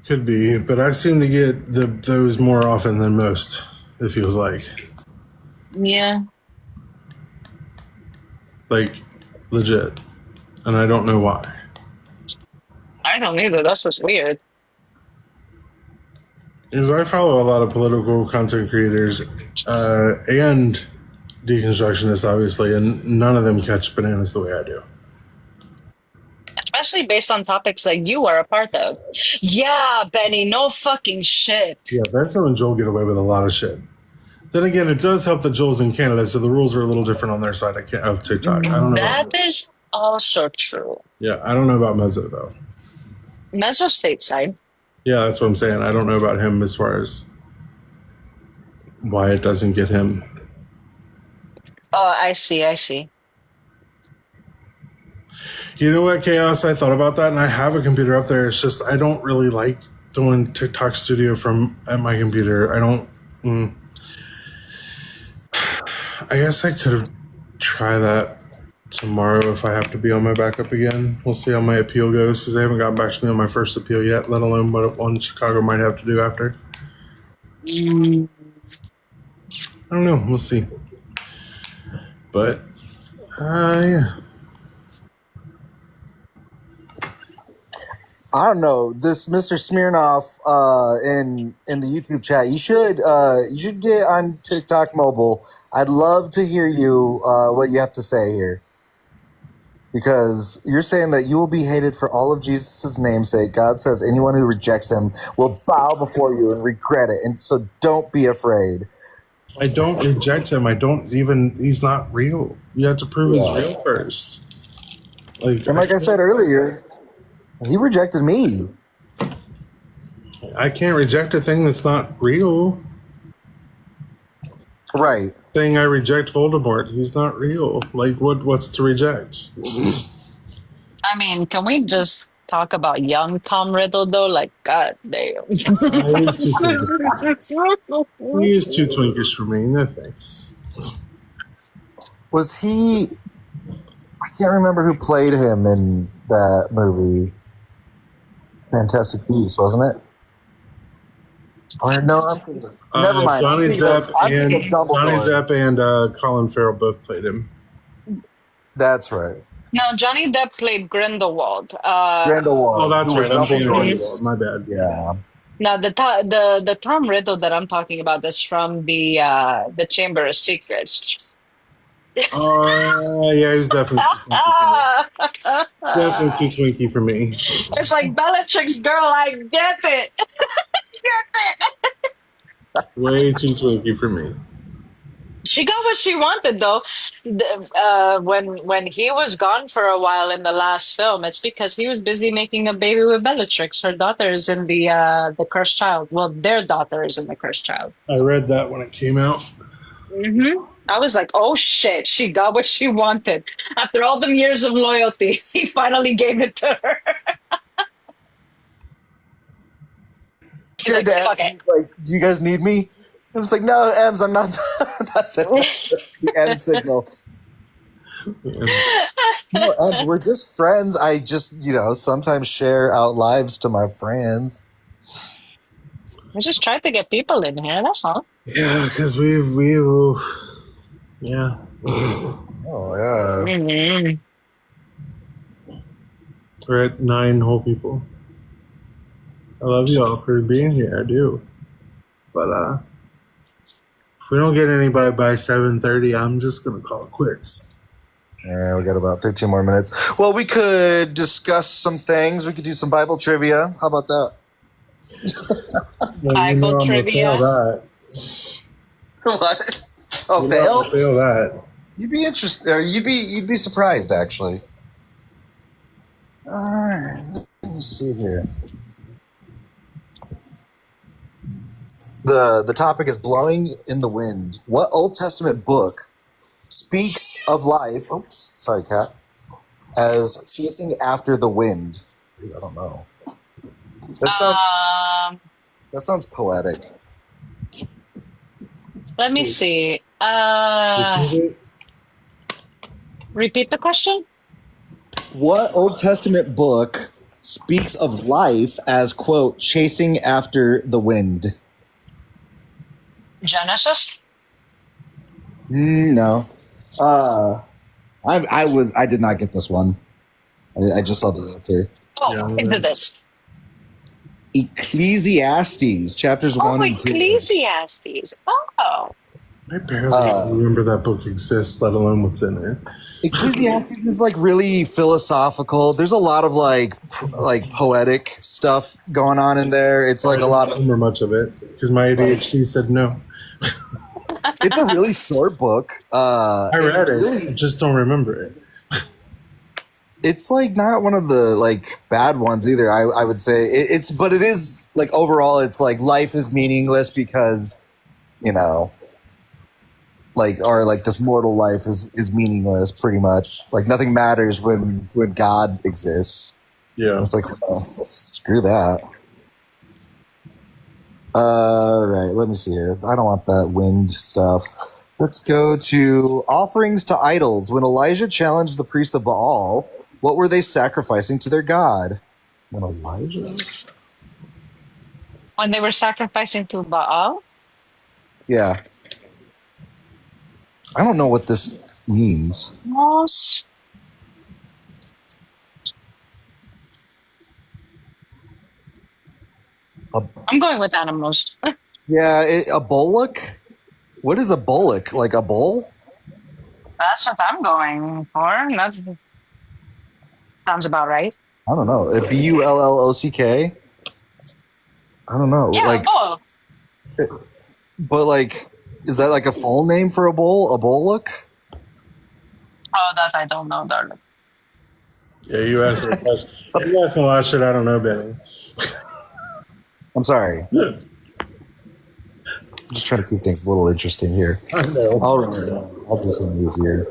Could be, but I seem to get those more often than most. It feels Yeah, like legit, and I don't know why. I don't either. That's what's weird. Because I follow a lot of political content creators and deconstructionists, obviously, and none of them catch bananas the way I do. Especially based on topics that you are a part of. Yeah, Benny, no fucking shit. Yeah, Benson and Joel get away with a lot of shit. Then again, it does help that Joel's in Canada, so the rules are a little different on their side of TikTok. I don't know That about. is also true. Yeah, I don't know about Mezzo though. Meso stateside. Yeah, that's what I'm saying. I don't know about him as far as why it doesn't get him. Oh, I see, I see. You know what, Chaos? I thought about that, and I have a computer up there. It's just I don't really like doing TikTok Studio from at my computer. I don't. I guess I could have tried that tomorrow if I have to be on my backup again. We'll see how my appeal goes because they haven't gotten back to me on my first appeal yet, let alone what one Chicago might have to do after. Mm. I don't know. We'll see. But, yeah. I don't know this Mr. Smirnoff in the YouTube chat. You should get on TikTok mobile. I'd love to hear you what you have to say here, because you're saying that you will be hated for all of Jesus' namesake. God says anyone who rejects him will bow before you and regret it, and so don't be afraid. I don't reject him. I don't even. He's not real. You have to prove he's real first. And like I said earlier, he rejected me. I can't reject a thing that's not real. Right. Saying I reject Voldemort, he's not real. Like, what's to reject? I mean, can we just talk about young Tom Riddle though? Like, god damn. He is too twinkish for me. No thanks. Was he? I can't remember who played him in that movie. Fantastic Beasts, wasn't it? Or no, never mind. Johnny Depp Dumbledore. and Colin Farrell both played him. That's right. No, Johnny Depp played Grindelwald. Grindelwald. Oh, that's who was right. I'm thinking Dumbledore. of my bad. Yeah. Now the Tom Riddle that I'm talking about is from the Chamber of Secrets. Oh, yeah, he's definitely too twinky for me. It's like Bellatrix, girl. I get it. Way too twinky for me. She got what she wanted, though. When he was gone for a while in the last film, it's because he was busy making a baby with Bellatrix. Her daughter is in the Cursed Child. Well, their daughter is in the Cursed Child. I read that when it came out. Mm-hmm. I was like, oh shit, she got what she wanted. After all them years of loyalty, he finally gave it to her. She's Your like, dad, fuck it. like, do you guys need me? I was like, no, Ems, I'm not. That's the end signal. No, Ems, we're just friends. I just, sometimes share out lives to my friends. I just tried to get people in here, that's all. Yeah, because yeah. Oh, yeah. Mm-hmm. We're at 9 whole people. I love you all for being here. I do. But if we don't get anybody by 7:30, I'm just gonna call it quits. Yeah, we got about 13 more minutes. Well, we could discuss some things. We could do some Bible trivia. How about that? Bible trivia. I'm gonna fail that. What? Oh, I'm fail? gonna fail that. You'd be interested, or you'd be surprised, actually. All right, let me see here. The topic is blowing in the wind. What Old Testament book speaks of life? Oops, sorry, Kat. As chasing after the wind. I don't know. That sounds poetic. Let me see. Repeat the question. What Old Testament book speaks of life as, quote, chasing after the wind? Genesis. No. I did not get this one. I just saw the answer. Oh, Yeah. into this. Ecclesiastes, chapters Oh, 1 and 2. Ecclesiastes. Oh. I barely remember that book exists, let alone what's in it. Ecclesiastes is like really philosophical. There's a lot of like poetic stuff going on in there. It's like I a lot don't of. remember much of it because my ADHD said no. It's a really short book. I read it, I just don't remember it. It's like not one of the like bad ones either. I would say but it is like overall. It's like life is meaningless because like this mortal life is meaningless pretty much. Like nothing matters when God exists. Yeah. It's like, oh, screw that. All right, let me see here. I don't want that wind stuff. Let's go to offerings to idols. When Elijah challenged the priests of Baal, what were they sacrificing to their god? When Elijah? When they were sacrificing to Baal. Yeah. I don't know what this means. Most. I'm going with animals. Yeah, a bullock? What is a bullock? Like a bull? That's what I'm going for. That sounds about right. I don't know. Bullock? I don't know. Yeah, Like, bull. but like, is that like a full name for a bull? A bullock? Oh, that I don't know, darling. Yeah, you asked a question. You asked a lot of shit I don't know, Benny. I'm sorry. I'm just trying to keep things a little interesting here. I know. I'll do some easier.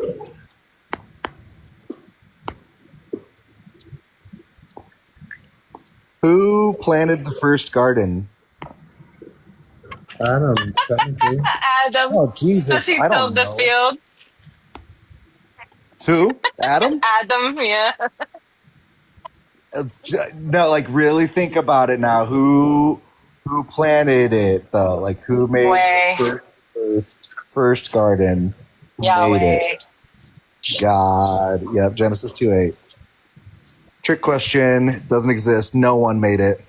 Who planted the first garden? Adam, technically. Adam. Oh Jesus! Does he I don't tilled the know. field? Who? Adam? Adam, yeah. No, like really think about it now. Who planted it though? Like who made Way. the first garden? Who made Yahweh. it? God. Yep. Genesis 2:8. Trick question. Doesn't exist. No one made it.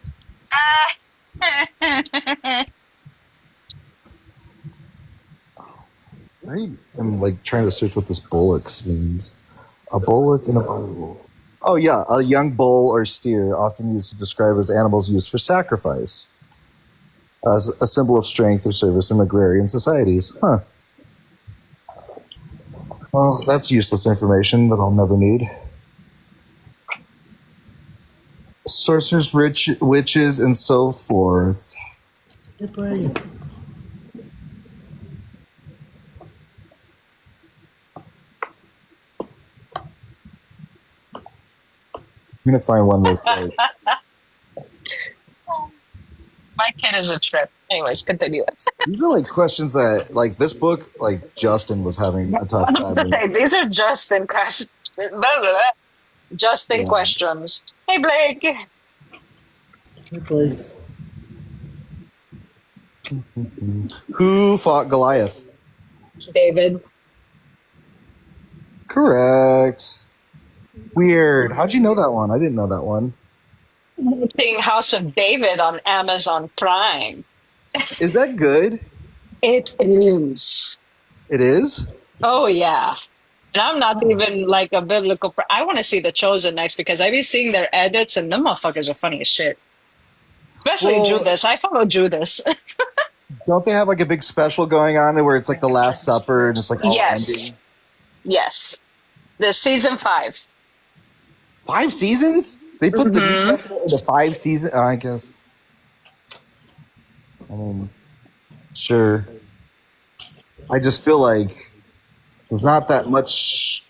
I'm like trying to search what this bullocks means. A bullock in a Bible. Oh yeah, a young bull or steer, often used to describe as animals used for sacrifice, as a symbol of strength or service in agrarian societies. Huh. Well, that's useless information that I'll never need. Sorcerers, witches, and so forth. I'm gonna find one that's like, My kid is a trip. Anyways, continue. these are like questions that like this book, like Justin was having a tough time with. These are Justin questions. Justin Yeah. questions. Hey, Blake. Who fought Goliath? David. Correct. Weird. How'd you know that one? I didn't know that one. Watching House of David on Amazon Prime. Is that good? It is. It is? Oh, yeah. And I'm not even like a biblical. I want to see The Chosen next because I've been seeing their edits and them motherfuckers are funny as shit. Especially Well- Judas. I follow Judas. Don't they have like a big special going on where it's like the Last Supper and it's like all Yes. ending? Yes. The season 5. 5 seasons? They put the New Testament into 5 seasons? I guess. I mean, sure. I just feel like there's not that much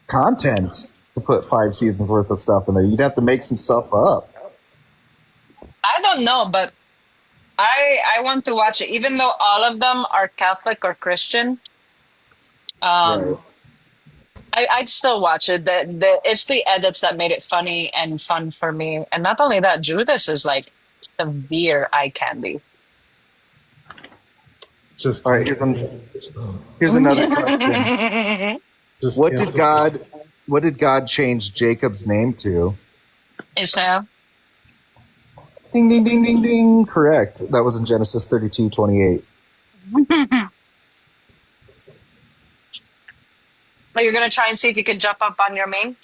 content to put 5 seasons worth of stuff in there. You'd have to make some stuff up. I don't know, but I want to watch it, even though all of them are Catholic or Christian. Right. I'd still watch it. It's the edits that made it funny and fun for me. And not only that, Judas is like severe eye candy. Just All right, here's another question. just What did cancel. God change Jacob's name to? Ishmael. Ding ding ding ding ding. Correct. That was in Genesis 32:28. Are you gonna try and see if you can jump up on your main?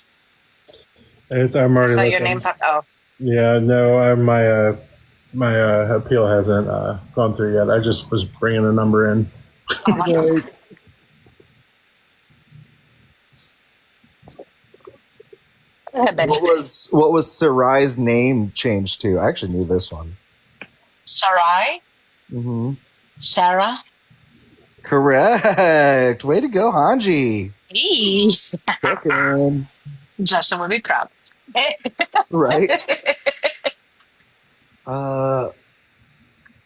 I'm already So your looking. name popped. Oh, Yeah, no, my appeal hasn't gone through yet. I just was bringing a number in. oh, go ahead, Benny. What was Sarai's name changed to? I actually knew this one. Sarai, Mm-hmm. Sarah. Correct. Way to go, Hanji. Eesh. Second. Justin would be proud. Right.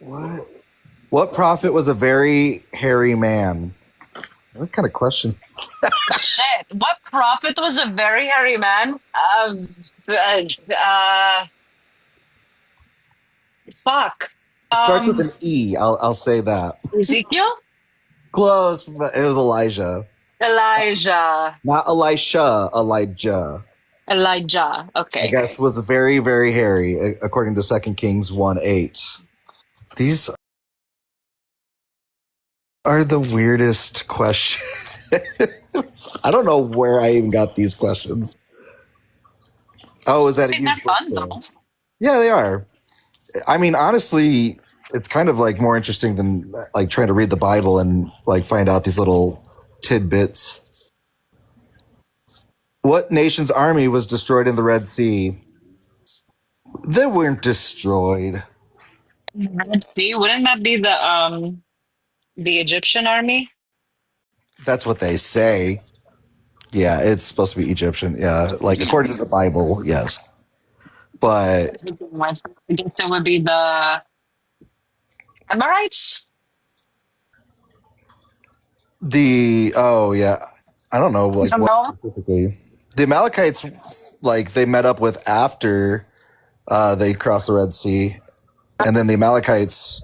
What? What prophet was a very hairy man? What kind of questions? Shit. What prophet was a very hairy man? Fuck. It starts with an E. I'll say that. Ezekiel? Close, but it was Elijah. Elijah. Not Elisha, Elijah. Elijah. I Okay. guess was very, very hairy, according to 2 Kings 1:8. These are the weirdest questions. I don't know where I even got these questions. Oh, is that I a mean, they're huge fun book though. fair? Yeah, they are. I mean, honestly, it's kind of like more interesting than like trying to read the Bible and like find out these little tidbits. What nation's army was destroyed in the Red Sea? They weren't destroyed. See, wouldn't that be the Egyptian army? That's what they say. Yeah, it's supposed to be Egyptian. Yeah, like according to the Bible, yes. But I guess it would be the Amorites. yeah, I don't know like what No. specifically. The Amalekites, like they met up with after they crossed the Red Sea, and then the Amalekites,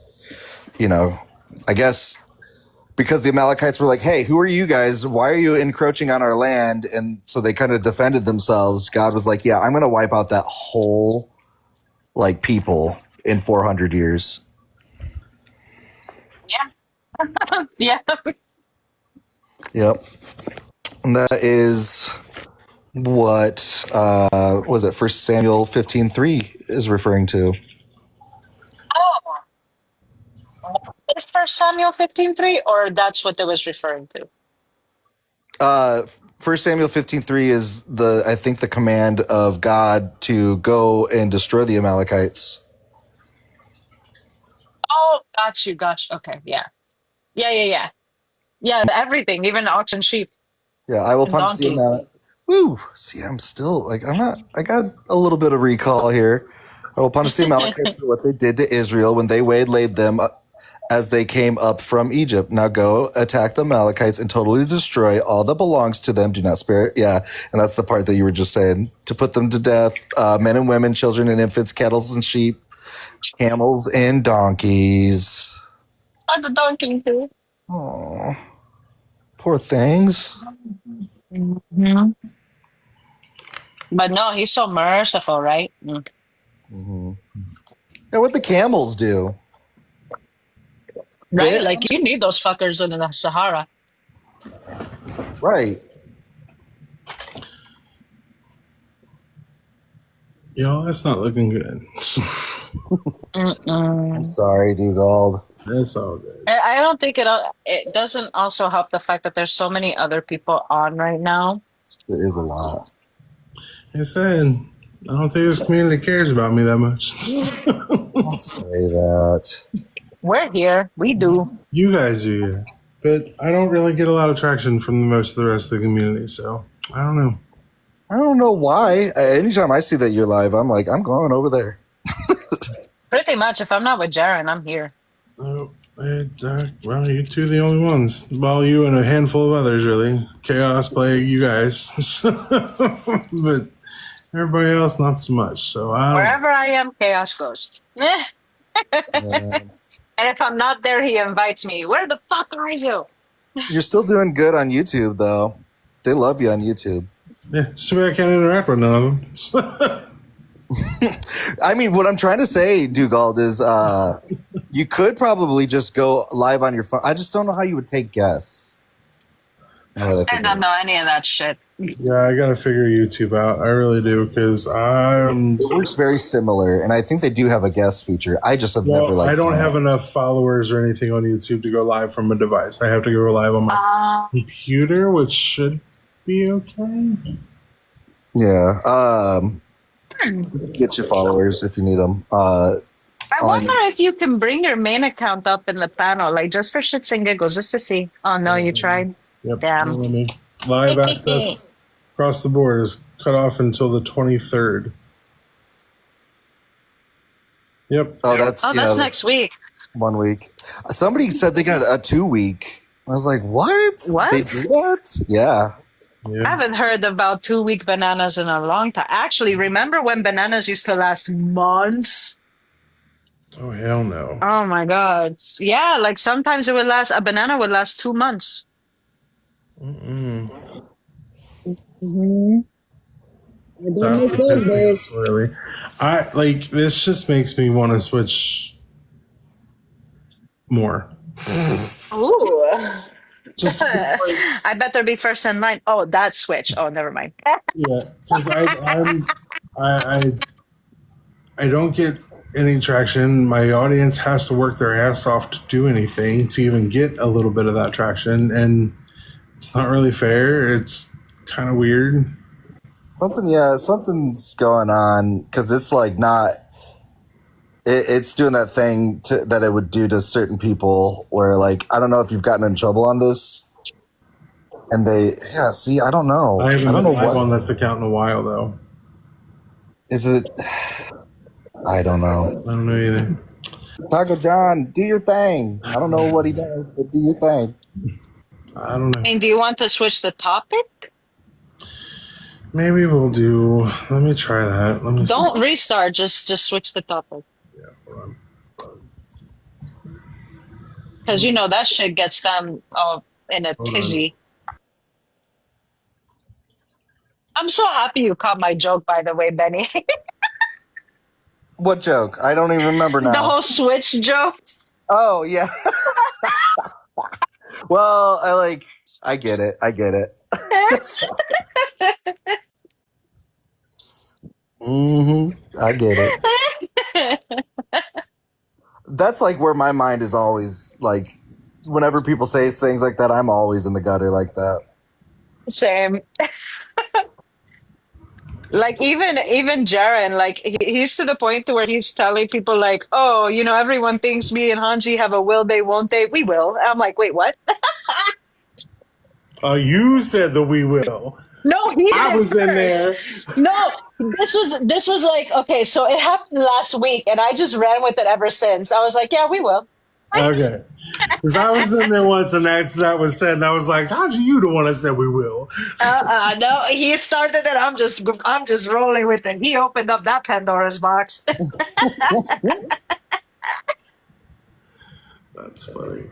I guess because the Amalekites were like, "Hey, who are you guys? Why are you encroaching on our land?" And so they kind of defended themselves. God was like, "Yeah, I'm going to wipe out that whole like people in 400 years." Yeah. Yeah. Yep. And that is what was it? First Samuel 15:3 is referring to. Oh, is First Samuel 15:3, or that's what that was referring to? First Samuel 15:3 is I think the command of God to go and destroy the Amalekites. Oh, got you. Okay, yeah. Yeah. Yeah, everything, even ox and sheep Yeah, I will and punish the donkey. Amalek. Woo! See, I'm still like I'm not. I got a little bit of recall here. I will punish the Amalekites for what they did to Israel when they waylaid them as they came up from Egypt. Now go attack the Amalekites and totally destroy all that belongs to them. Do not spare it. Yeah, and that's the part that you were just saying. To put them to death, men and women, children and infants, cattle and sheep, camels and donkeys. Oh, the donkey too. Oh, poor things. Mhm. But no, he's so merciful, right? Mm-hmm. Yeah, what the camels do? Right? Yeah. Like you need those fuckers in the Sahara. Right. That's not looking good. I'm sorry, Dugald. That's all good. I don't think it doesn't also help the fact that there's so many other people on right now. There is a lot. I said, I don't think this community cares about me that much. Don't say that. We're here. We do. You guys do, yeah. But I don't really get a lot of traction from most of the rest of the community, so I don't know. I don't know why. Anytime I see that you're live, I'm like, I'm going over there. Pretty much. If I'm not with Jaren, I'm here. Well, you two the only ones. Well, you and a handful of others, really. Chaos Plague, you guys. But everybody else, not so much. So I don't. Wherever I am, chaos goes. Eh. Yeah. And if I'm not there, he invites me. Where the fuck are you? You're still doing good on YouTube, though. They love you on YouTube. Yeah, so I can't interact with none of them. I mean, what I'm trying to say, Dugald, is you could probably just go live on your phone. I just don't know how you would take guests. I don't know any of that shit. Yeah, I gotta figure YouTube out. I really do, because I'm. It works very similar, and I think they do have a guest feature. I just have never Well, I don't done have it. enough followers or anything on YouTube to go live from a device. I have to go live on my computer, which should be okay. Yeah. Get you followers if you need them. I wonder if you can bring your main account up in the panel, like just for shits and giggles, just to see. Oh no, you tried. Yep. Damn. Let me. Live access across the board is cut off until the 23rd. Yep. Oh, that's Oh, that's next week. 1 week. Somebody said they got a 2 week. I was like, what? What? They do that? Yeah. I haven't heard about 2-week bananas in a long time. Actually, remember when bananas used to last months? Oh hell no. Oh my god. Yeah, like sometimes a banana would last 2 months. Mm-mm. Mm-hmm. I don't That miss those days. really. I like this. Just makes me want to switch more. Ooh. Just like, I better be first in line. Oh, that switch. Oh, never mind. yeah, because I don't get any traction. My audience has to work their ass off to do anything to even get a little bit of that traction, and it's not really fair. It's kind of weird. Something's going on because it's like not. It's doing that thing that it would do to certain people where, like, I don't know if you've gotten in trouble on this, and see, I don't know. I haven't don't know been live what on this account in a while, though. is it. I don't know. I don't know either. Taco John, do your thing. I don't know what he does, but do your thing. I don't know. And do you want to switch the topic? Maybe we'll do. Let me try that. Let me. Don't restart. Just switch the topic. Yeah, hold on. Because that shit gets them in a Hold on. tizzy. I'm so happy you caught my joke, by the way, Benny. What joke? I don't even remember now. The whole switch joke. Oh yeah. Well, I get it. I get it. I get it. That's like where my mind is always like. Whenever people say things like that, I'm always in the gutter like that. Same. Like even Jaren, like he's to the point to where he's telling people like, oh, everyone thinks me and Hanji have a will they, won't they? We will. I'm like, wait, what? You said the we will. No, he did I was first. in there. No, this was like, okay, so it happened last week, and I just ran with it ever since. I was like, yeah, we will. Okay. Because I was in there once and that was said, and I was like, how'd you the one that said we will? No, he started it. I'm just rolling with it. He opened up that Pandora's box. That's funny.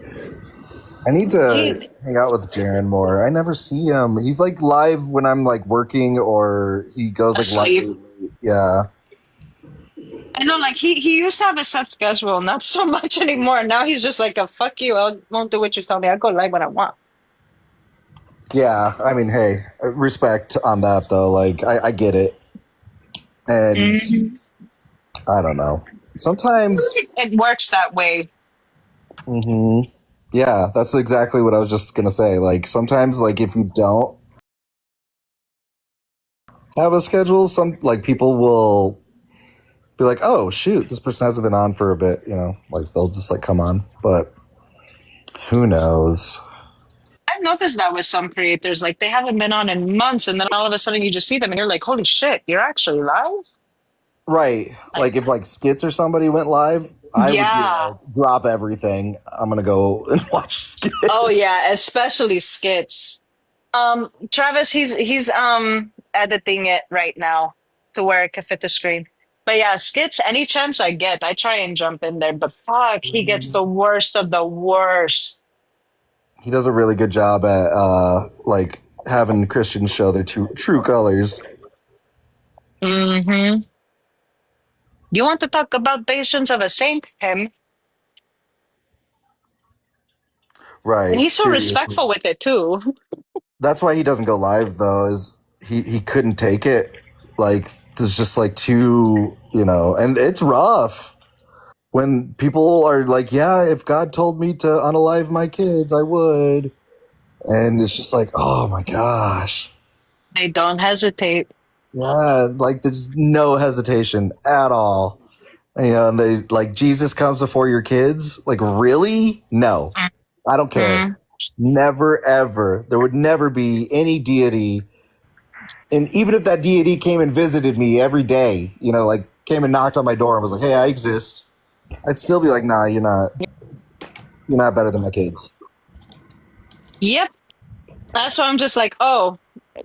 I need to hang out with Jaren more. I never see him. He's like live when I'm like working, or he goes like live. Yeah. I know, like he used to have a set schedule, not so much anymore. Now he's just like a fuck you. I won't do what you tell me. I'll go live when I want. Yeah, I mean, hey, respect on that though. Like, I get it, and I don't know. Sometimes it works that way. Yeah, that's exactly what I was just gonna say. Like, sometimes, like if you don't have a schedule, some like people will be like, "Oh shoot, this person hasn't been on for a bit," like they'll just like come on, but who knows? I've noticed that with some creators, like they haven't been on in months, and then all of a sudden you just see them, and you're like, "Holy shit, you're actually live!" Right. Like if like Skits or somebody went live, I would be Yeah. like, drop everything. I'm gonna go and watch skit. Oh yeah, especially skits. Travis, he's editing it right now to where it can fit the screen. But yeah, skits, any chance I get, I try and jump in there. But fuck, he gets the worst of the worst. He does a really good job at like having Christians show their true colors. Mm-hmm. You want to talk about patience of a saint? Him. And Right. he's so Seriously. respectful with it too. That's why he doesn't go live though, is he couldn't take it. Like there's just like too, and it's rough when people are like, yeah, if God told me to unalive my kids, I would. And it's just like, oh my gosh. They don't hesitate. Yeah, like there's no hesitation at all. And they like Jesus comes before your kids. Like, really? No. I don't care. Mm. Never ever. There would never be any deity. And even if that deity came and visited me every day, like came and knocked on my door and was like, hey, I exist, I'd still be like, nah, you're not better than my kids. Yep. That's why I'm just like, oh,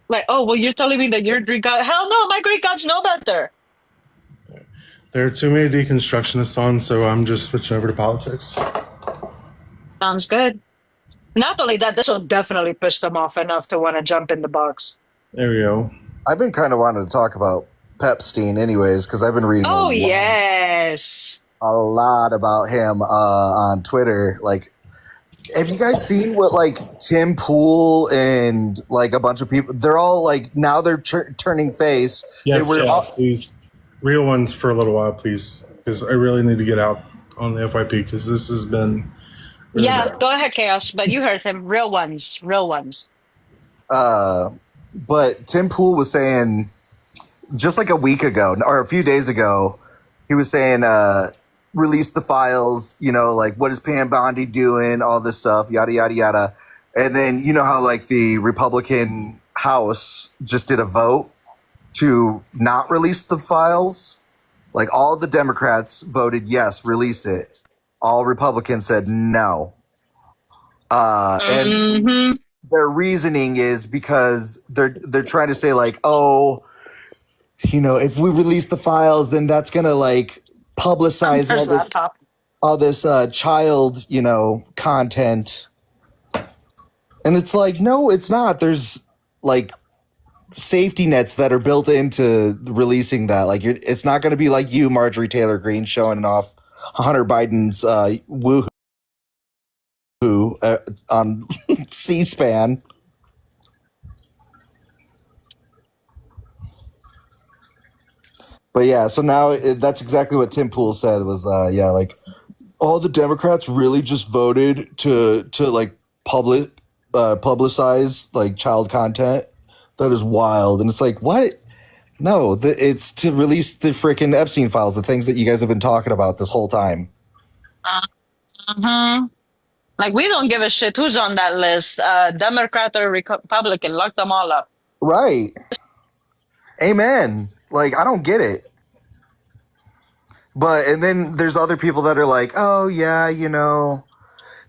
well, you're telling me that your Greek god? Hell no, my Greek gods know better. There are too many deconstructionists on, so I'm just switching over to politics. Sounds good. Not only that, this will definitely piss them off enough to want to jump in the box. There we go. I've been kind of wanting to talk about Pepstein anyways, because I've been reading Oh, yes. a lot about him on Twitter. Like, have you guys seen what like Tim Pool and like a bunch of people? They're all like now they're turning face. Yes, They were please. Real ones for a little while, please, because I really need to get out on the FYP because this has been. Really bad. Go ahead, Chaos. But you heard him. Real ones. Real ones. But Tim Pool was saying just like a week ago or a few days ago, he was saying, release the files, like what is Pam Bondi doing, all this stuff, yada, yada, yada. And then, how like the Republican House just did a vote to not release the files. Like all the Democrats voted yes, release it. All Republicans said no. And their reasoning is because they're trying to say like, oh, if we release the files, then that's gonna like publicize all this child, content. And it's like, no, it's not. There's like safety nets that are built into releasing that. Like, it's not going to be like you, Marjorie Taylor Greene, showing off Hunter Biden's woohoo on C-SPAN. But yeah, so now that's exactly what Tim Pool said was, like all the Democrats really just voted to like publicize like child content. That is wild. And it's like, what? No, it's to release the freaking Epstein files, the things that you guys have been talking about this whole time. Like, we don't give a shit who's on that list. Democrat or Republican, lock them all up. Right. Amen. Like, I don't get it. And then there's other people that are like, oh yeah,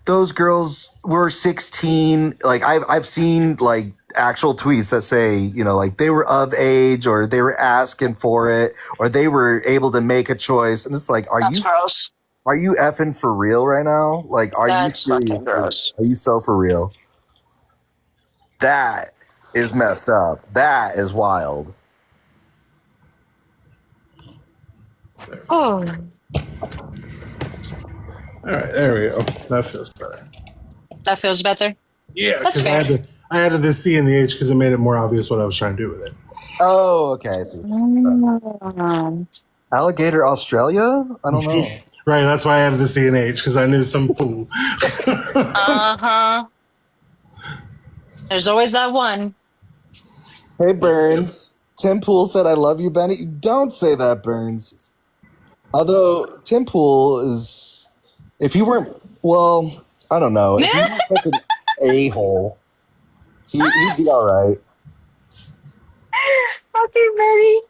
those girls were 16. Like I've seen like actual tweets that say, like they were of age or they were asking for it or they were able to make a choice. And it's like, That's gross. Are you effing for real right now? Like, are That's you serious? fucking gross. Are you so for real? That is messed up. That is wild. Oh. All right, there we go. That feels better. That feels better? Yeah, that's fair. I added the C and the H because it made it more obvious what I was trying to do with it. Oh, okay. I see. Alligator Australia? I don't know. Right, that's why I added the C and H because I knew some fool. There's always that one. Hey, Burns. Tim Pool said, I love you, Benny. Don't say that, Burns. Although, Tim Pool is, if he weren't, well, I don't know. If he weren't such an a-hole, he'd be all right. Okay, Benny.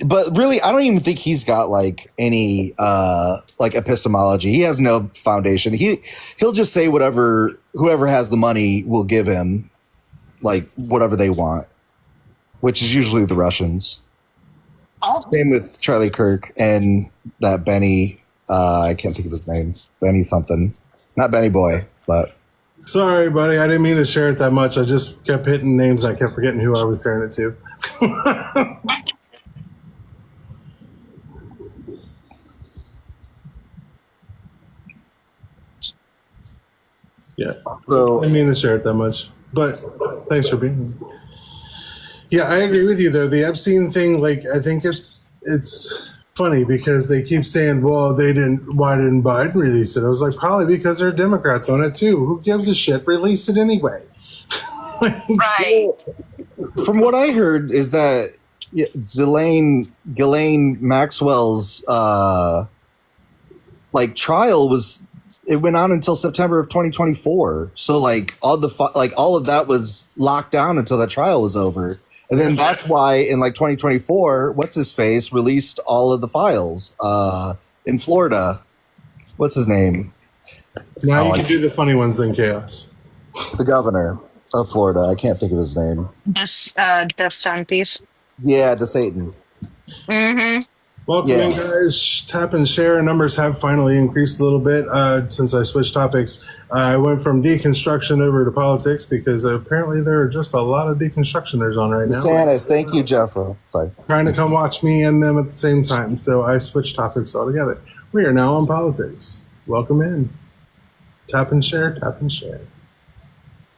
But really, I don't even think he's got like any like epistemology. He has no foundation. He'll just say whatever whoever has the money will give him, like whatever they want, which is usually the Russians. Oh, Same with Charlie Kirk and that Benny. I can't think of his name. Benny something. Not Benny Boy, but Sorry, buddy. I didn't mean to share it that much. I just kept hitting names. I kept forgetting who I was sharing it to. Yeah. so I didn't mean to share it that much. But thanks for being here. Yeah, I agree with you though. The Epstein thing, like, I think it's funny because they keep saying, "Well, why didn't Biden release it?" I was like, probably because there are Democrats on it too. Who gives a shit? Release it anyway. right. from what I heard is that Ghislaine Maxwell's like trial it went on until September of 2024. So like all of that was locked down until that trial was over. And then that's why in like 2024, what's his face released all of the files in Florida. What's his name? Now you can do the funny ones then chaos. The governor of Florida. I can't think of his name. This Death Timepiece. Yeah, DeSatan. Mm-hmm. Welcome in, guys. Tap and share numbers have finally increased a little bit since I switched topics. I went from deconstruction over to politics because apparently there are just a lot of deconstructioners on right now. DeSantis, thank you, Jeffro. Sorry. Trying to come watch me and them at the same time. So I switched topics altogether. We are now on politics. Welcome in. Tap and share, tap and share.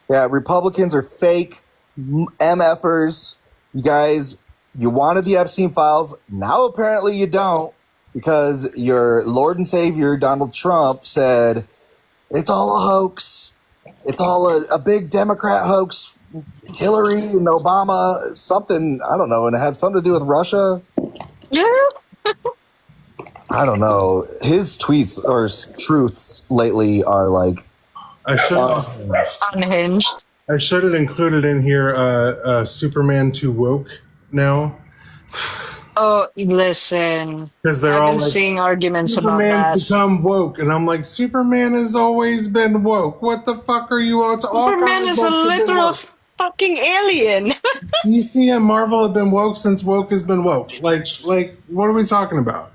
Yeah, Republicans are fake MFers. You guys, you wanted the Epstein files. Now apparently you don't because your Lord and Savior, Donald Trump, said it's all a hoax. It's all a big Democrat hoax. Hillary and Obama, something, I don't know, and it had something to do with Russia. Yeah. I don't know. His tweets or truths lately are like unhinged. I should have included in here Superman to woke now. Oh, listen. Because they're I've all been like, seeing arguments Superman's about that. become woke, and I'm like, Superman has always been woke. What the fuck are you on? Superman is a literal fucking alien. DC and Marvel have been woke since woke has been woke. Like, what are we talking about?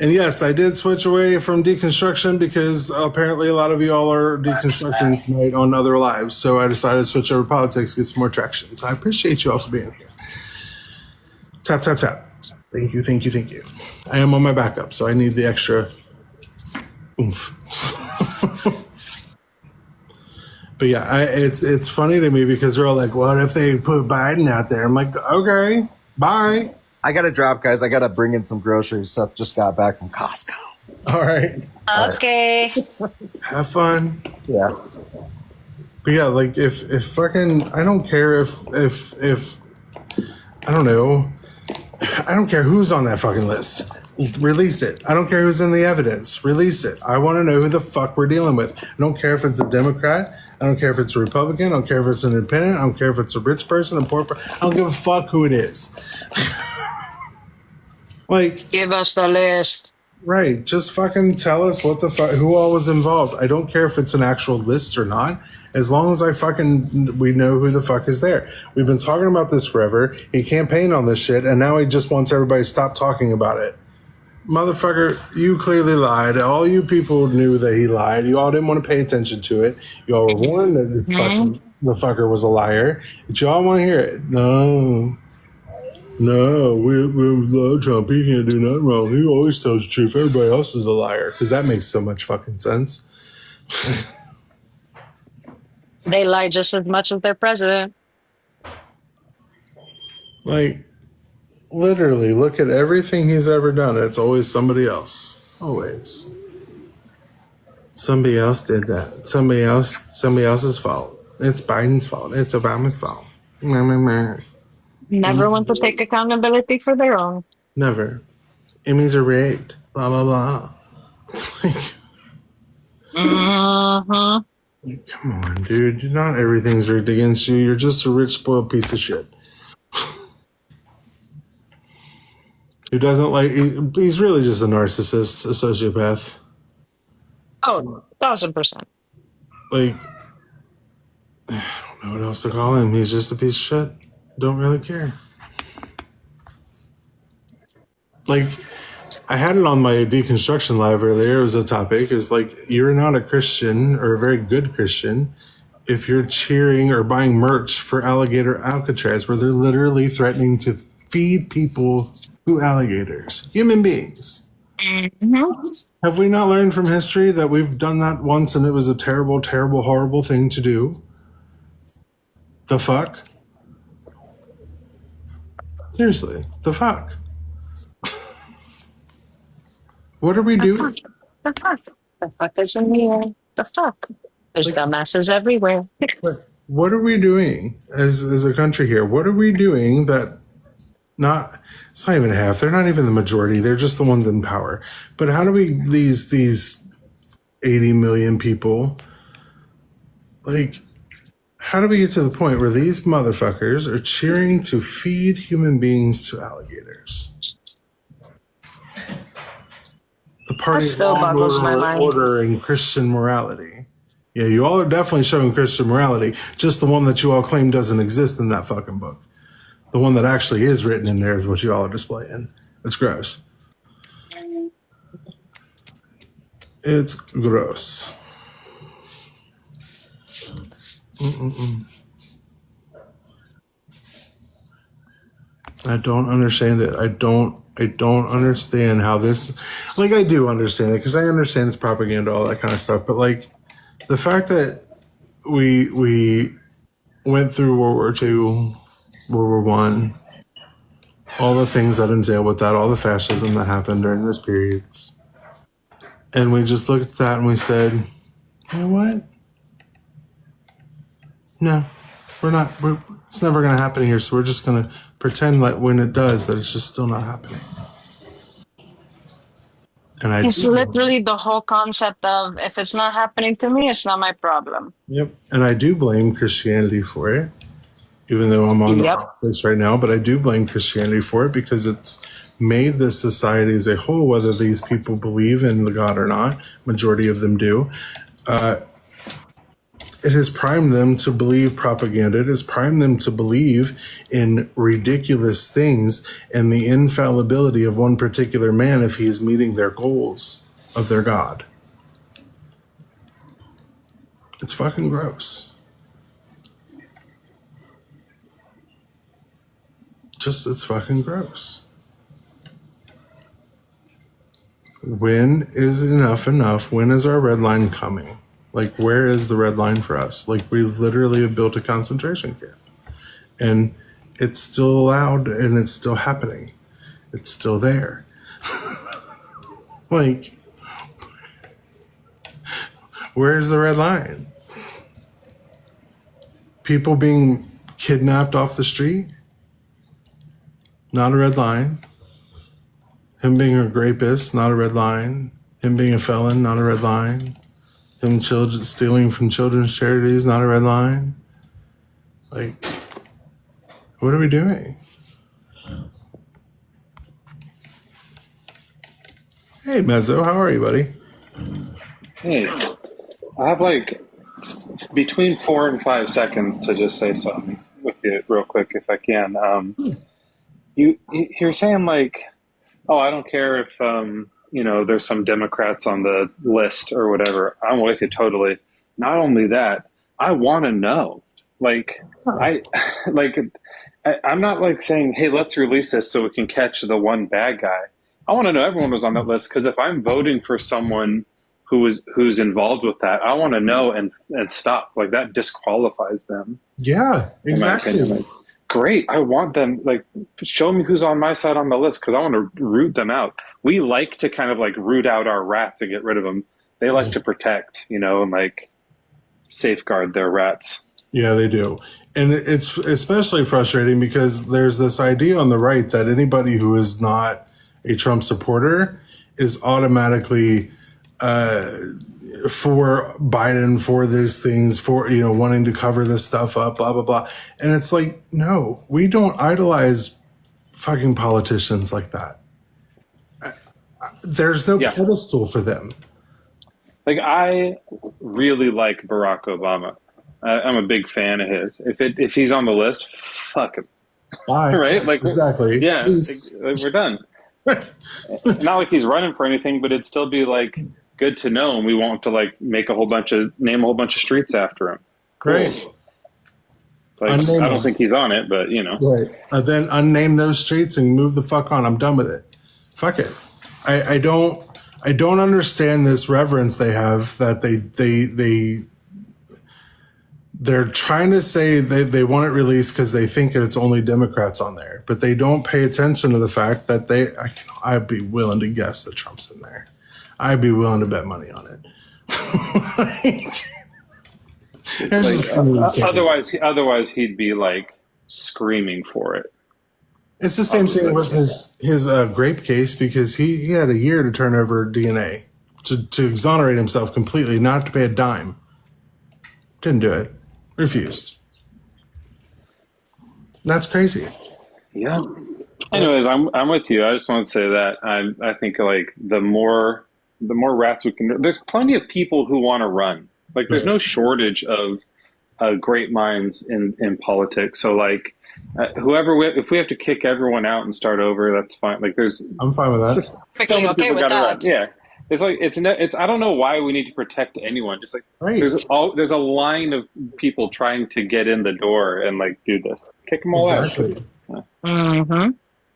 And yes, I did switch away from deconstruction because apparently a lot of you all are deconstructing tonight on other lives. So I decided to switch over to politics to get some more traction. So I appreciate you all for being here. Tap, tap, tap. Thank you, thank you, thank you. I am on my backup, so I need the extra oomph. But yeah, it's funny to me because they're all like, what if they put Biden out there? I'm like, okay, bye. I got to drop, guys. I got to bring in some groceries. Seth just got back from Costco. All right. Okay. Have fun. Yeah. But yeah, like if fucking, I don't care if I don't know. I don't care who's on that fucking list. Release it. I don't care who's in the evidence. Release it. I want to know who the fuck we're dealing with. I don't care if it's a Democrat. I don't care if it's a Republican. I don't care if it's an independent. I don't care if it's a rich person, a poor person. I don't give a fuck who it is. Like, give us the list. Right. Just fucking tell us what the fuck, who all was involved. I don't care if it's an actual list or not. As long as we know who the fuck is there. We've been talking about this forever. He campaigned on this shit, and now he just wants everybody to stop talking about it. Motherfucker, you clearly lied. All you people knew that he lied. You all didn't want to pay attention to it. You all were warned that the fucker was a liar. But you all want to hear it. No, we love Trump. He can't do nothing wrong. He always tells the truth. Everybody else is a liar. Because that makes so much fucking sense. They lie just as much as their president. Like, literally, look at everything he's ever done. It's always somebody else. Always. Somebody else did that. Somebody else's fault. It's Biden's fault. It's Obama's fault. Never want to take accountability for their own. Never. Emmys are rigged. Blah, blah, blah. Like, come on, dude. Not everything's rigged against you. You're just a rich, spoiled piece of shit. Who doesn't like? He's really just a narcissist, a sociopath. Oh, 1,000%. Like, I don't know what else to call him. He's just a piece of shit. Don't really care. Like, I had it on my deconstruction live earlier. It was a topic. It's like, you're not a Christian or a very good Christian if you're cheering or buying merch for Alligator Alcatraz, where they're literally threatening to feed people to alligators, human beings. Have we not learned from history that we've done that once and it was a terrible, terrible, horrible thing to do? The fuck? Seriously, the fuck? What are we The doing? fuck. The fuck. The fuck is in the air. The fuck. There's dumbasses everywhere. What are we doing as a country here? What are we doing that not, it's not even half, they're not even the majority, they're just the ones in power. But how do we, these 80 million people, like, how do we get to the point where these motherfuckers are cheering to feed human beings to alligators? The party That of still law, boggles my mind. order, and Christian morality. Yeah, you all are definitely showing Christian morality, just the one that you all claim doesn't exist in that fucking book. The one that actually is written in there is what you all are displaying. It's gross. It's gross. I don't understand it. I don't understand how this, like, I do understand it because I understand it's propaganda, all that kind of stuff. But like the fact that we went through World War II, World War One, all the things that entail with that, all the fascism that happened during those periods, and we just looked at that and we said, you know what? No, we're not. It's never going to happen here. So we're just going to pretend like when it does that it's just still not happening. And It's literally the whole concept of if it's not happening to me, it's not my problem. Yep. And I do blame Christianity for it, even though I'm on the wrong place right now. But I do blame Christianity for it because it's made this society as a whole, whether these people believe in the God or not, majority of them do. It has primed them to believe propaganda. It has primed them to believe in ridiculous things and the infallibility of one particular man if he is meeting their goals of their God. It's fucking gross. It's fucking gross. When is enough enough? When is our red line coming? Like, where is the red line for us? Like, we literally have built a concentration camp. And it's still allowed and it's still happening. It's still there. Like, where's the red line? People being kidnapped off the street? Not a red line. Him being a rapist? Not a red line. Him being a felon? Not a red line. Him stealing from children's charities, not a red line. Like, what are we doing? Hey, Mezzo, how are you, buddy? Hey, I have like between 4 and 5 seconds to just say something with you real quick, if I can. You're saying like, oh, I don't care if there's some Democrats on the list or whatever. I'm with you totally. Not only that, I want to know. Like, I'm not like saying, hey, let's release this so we can catch the one bad guy. I want to know everyone was on that list because if I'm voting for someone who's involved with that, I want to know and stop. Like, that disqualifies them. Yeah, exactly. Like, great. I want them, like, show me who's on my side on the list because I want to root them out. We like to kind of like root out our rats and get rid of them. They like to protect, and like safeguard their rats. Yeah, they do. And it's especially frustrating because there's this idea on the right that anybody who is not a Trump supporter is automatically for Biden, for these things, for, wanting to cover this stuff up, blah, blah, blah. And it's like, no, we don't idolize fucking politicians like that. there's no Yeah. pedestal for them. Like, I really like Barack Obama. I'm a big fan of his. If he's on the list, fuck him. Bye. Right? Like, Exactly. yeah, Peace. we're done. Not like he's running for anything, but it'd still be like good to know, and we won't have to like name a whole bunch of streets after him. Great. Like, Unname I don't them. think he's on it, but you know. Right. Then unname those streets and move the fuck on. I'm done with it. Fuck it. I don't understand this reverence they have that they're trying to say they want it released because they think it's only Democrats on there, but they don't pay attention to the fact that I'd be willing to guess that Trump's in there. I'd be willing to bet money on it. Otherwise he'd be like screaming for it. It's the same thing with his grape case, because he had a year to turn over DNA to exonerate himself completely, not to pay a dime. Didn't do it. Refused. That's crazy. Yeah. Anyways, I'm with you. I just want to say that I think like the more rats we can. There's plenty of people who want to run. Like, there's no shortage of great minds in politics. So like, if we have to kick everyone out and start over, that's fine. Like, I'm fine with that. so many okay people with gotta that. run. Yeah. It's like it's. I don't know why we need to protect anyone. Just like, Right. there's a line of people trying to get in the door and like do this. Kick them all Exactly. out. Mm-hmm.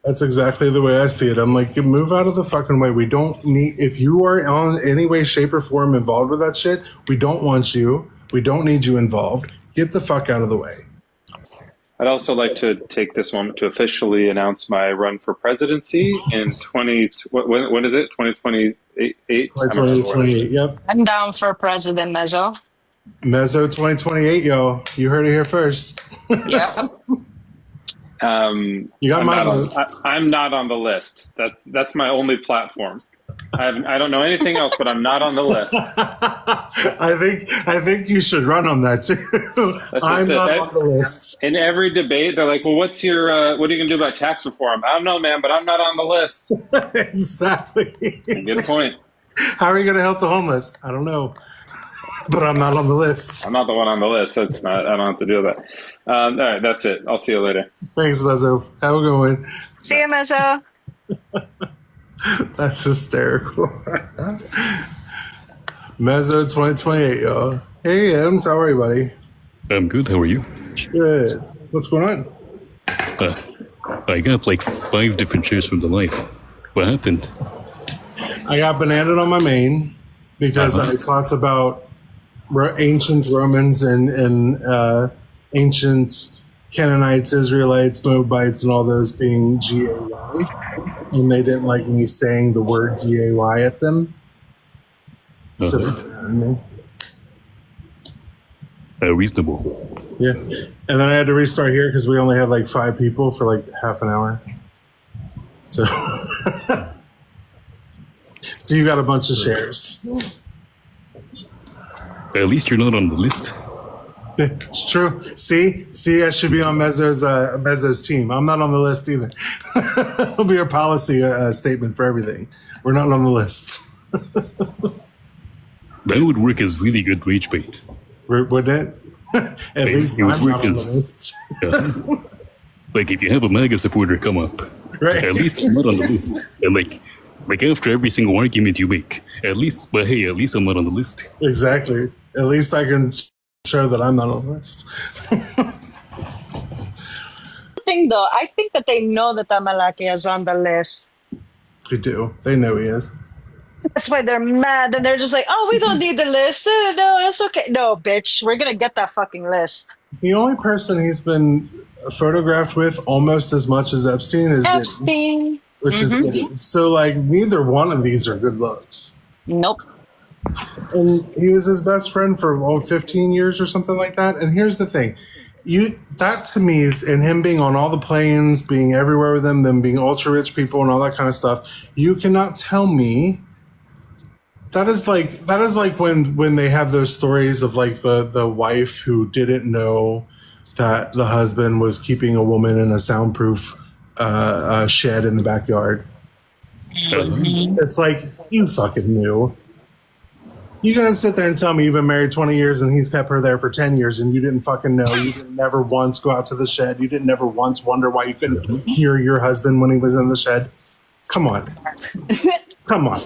That's exactly the way I see it. I'm like, move out of the fucking way. We don't need, if you are on any way, shape, or form involved with that shit, we don't want you. We don't need you involved. Get the fuck out of the way. I'd also like to take this moment to officially announce my run for presidency in when is it? 2028? 2028, yep. I'm down for President Mezzo. Mezzo 2028, yo. You heard it here first. Yeah. You got I'm not on the list. That's my only platform. I don't know anything else, but I'm not on the list. I think you should run on that too. I'm not on the list. In every debate, they're like, "Well, what are you going to do about tax reform?" I don't know, man, but I'm not on the list. Exactly. Good point. How are you going to help the homeless? I don't know, but I'm not on the list. I'm not the one on the list. I don't have to do that. All right, that's it. I'll see you later. Thanks, Mezzo. Have a good one. See you, Mezzo. That's hysterical. Mezzo 2028, y'all. Hey, Ems, how are you, buddy? I'm good. How are you? Good. What's going on? I got like 5 different shares from the life. What happened? I got bananaed on my main because I talked about ancient Romans and ancient Canaanites, Israelites, Moabites, and all those being G-A-Y. And they didn't like me saying the word G-A-Y at them. So they bananaed me. Reasonable. Yeah. And then I had to restart here because we only had like 5 people for like half an hour. So, so you got a bunch of shares. At least you're not on the list. It's true. See, I should be on Mezzo's team. I'm not on the list either. It'll be our policy statement for everything. We're not on the list. That would work as really good rage bait. Wouldn't it? At least it would I'm work not on the as- list. Like if you have a MAGA supporter come up, Right. at least I'm not on the list. And like after every single argument you make, at least I'm not on the list. Exactly. At least I can show that I'm not on the list. I think that they know that Tamalaki is on the list. They do. They know he is. That's why they're mad, and they're just like, "Oh, we don't need the list. No, it's okay. No, bitch, we're gonna get that fucking list." The only person he's been photographed with almost as much as Epstein is Diddy, Epstein. which is Diddy. So like neither one of these are good looks. Nope. And he was his best friend for 15 years or something like that. And here's the thing. That to me is, and him being on all the planes, being everywhere with them being ultra rich people and all that kind of stuff, you cannot tell me that is like when they have those stories of like the wife who didn't know that the husband was keeping a woman in a soundproof shed in the backyard. It's like, you fucking knew. You gonna sit there and tell me you've been married 20 years and he's kept her there for 10 years and you didn't fucking know. You didn't never once go out to the shed. You didn't never once wonder why you couldn't hear your husband when he was in the shed. Come on. Come on.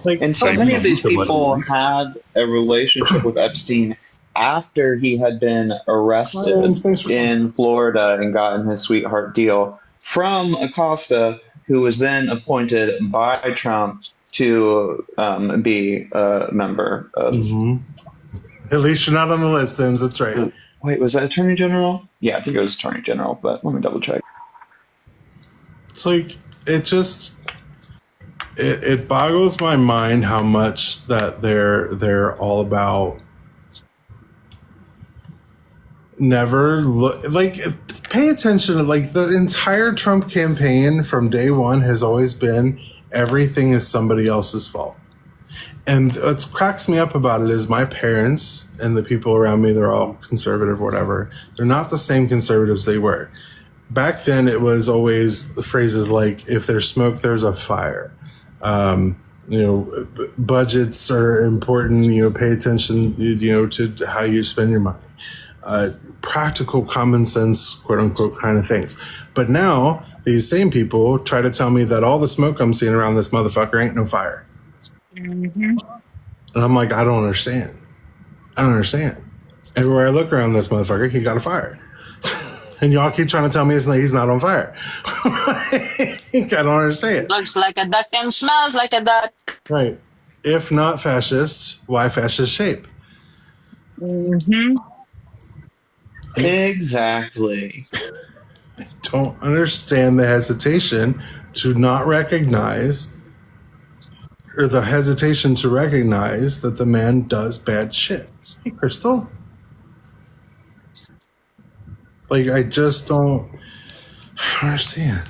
Like, And so many of these people had a relationship with Epstein after he had been arrested in Florida and gotten his sweetheart deal from Acosta, who was then appointed by Trump to be a member of. At least you're not on the list, Thims. That's right. Wait, was that Attorney General? Yeah, I think it was Attorney General, but let me double check. It's like, it boggles my mind how much that they're all about never look, like, pay attention to, like, the entire Trump campaign from day one has always been everything is somebody else's fault. And what cracks me up about it is my parents and the people around me, they're all conservative or whatever. They're not the same conservatives they were. Back then, it was always phrases like, if there's smoke, there's a fire. Budgets are important, pay attention, to how you spend your money. Practical, common sense, quote unquote, kind of things. But now, these same people try to tell me that all the smoke I'm seeing around this motherfucker ain't no fire. And I'm like, I don't understand. Everywhere I look around this motherfucker, he got a fire. And y'all keep trying to tell me he's not on fire. I don't understand. Looks like a duck and smells like a duck. Right. If not fascist, why fascist shape? Exactly. I don't understand the hesitation to not recognize, or the hesitation to recognize that the man does bad shit. Hey, Crystal. Like, I just don't understand.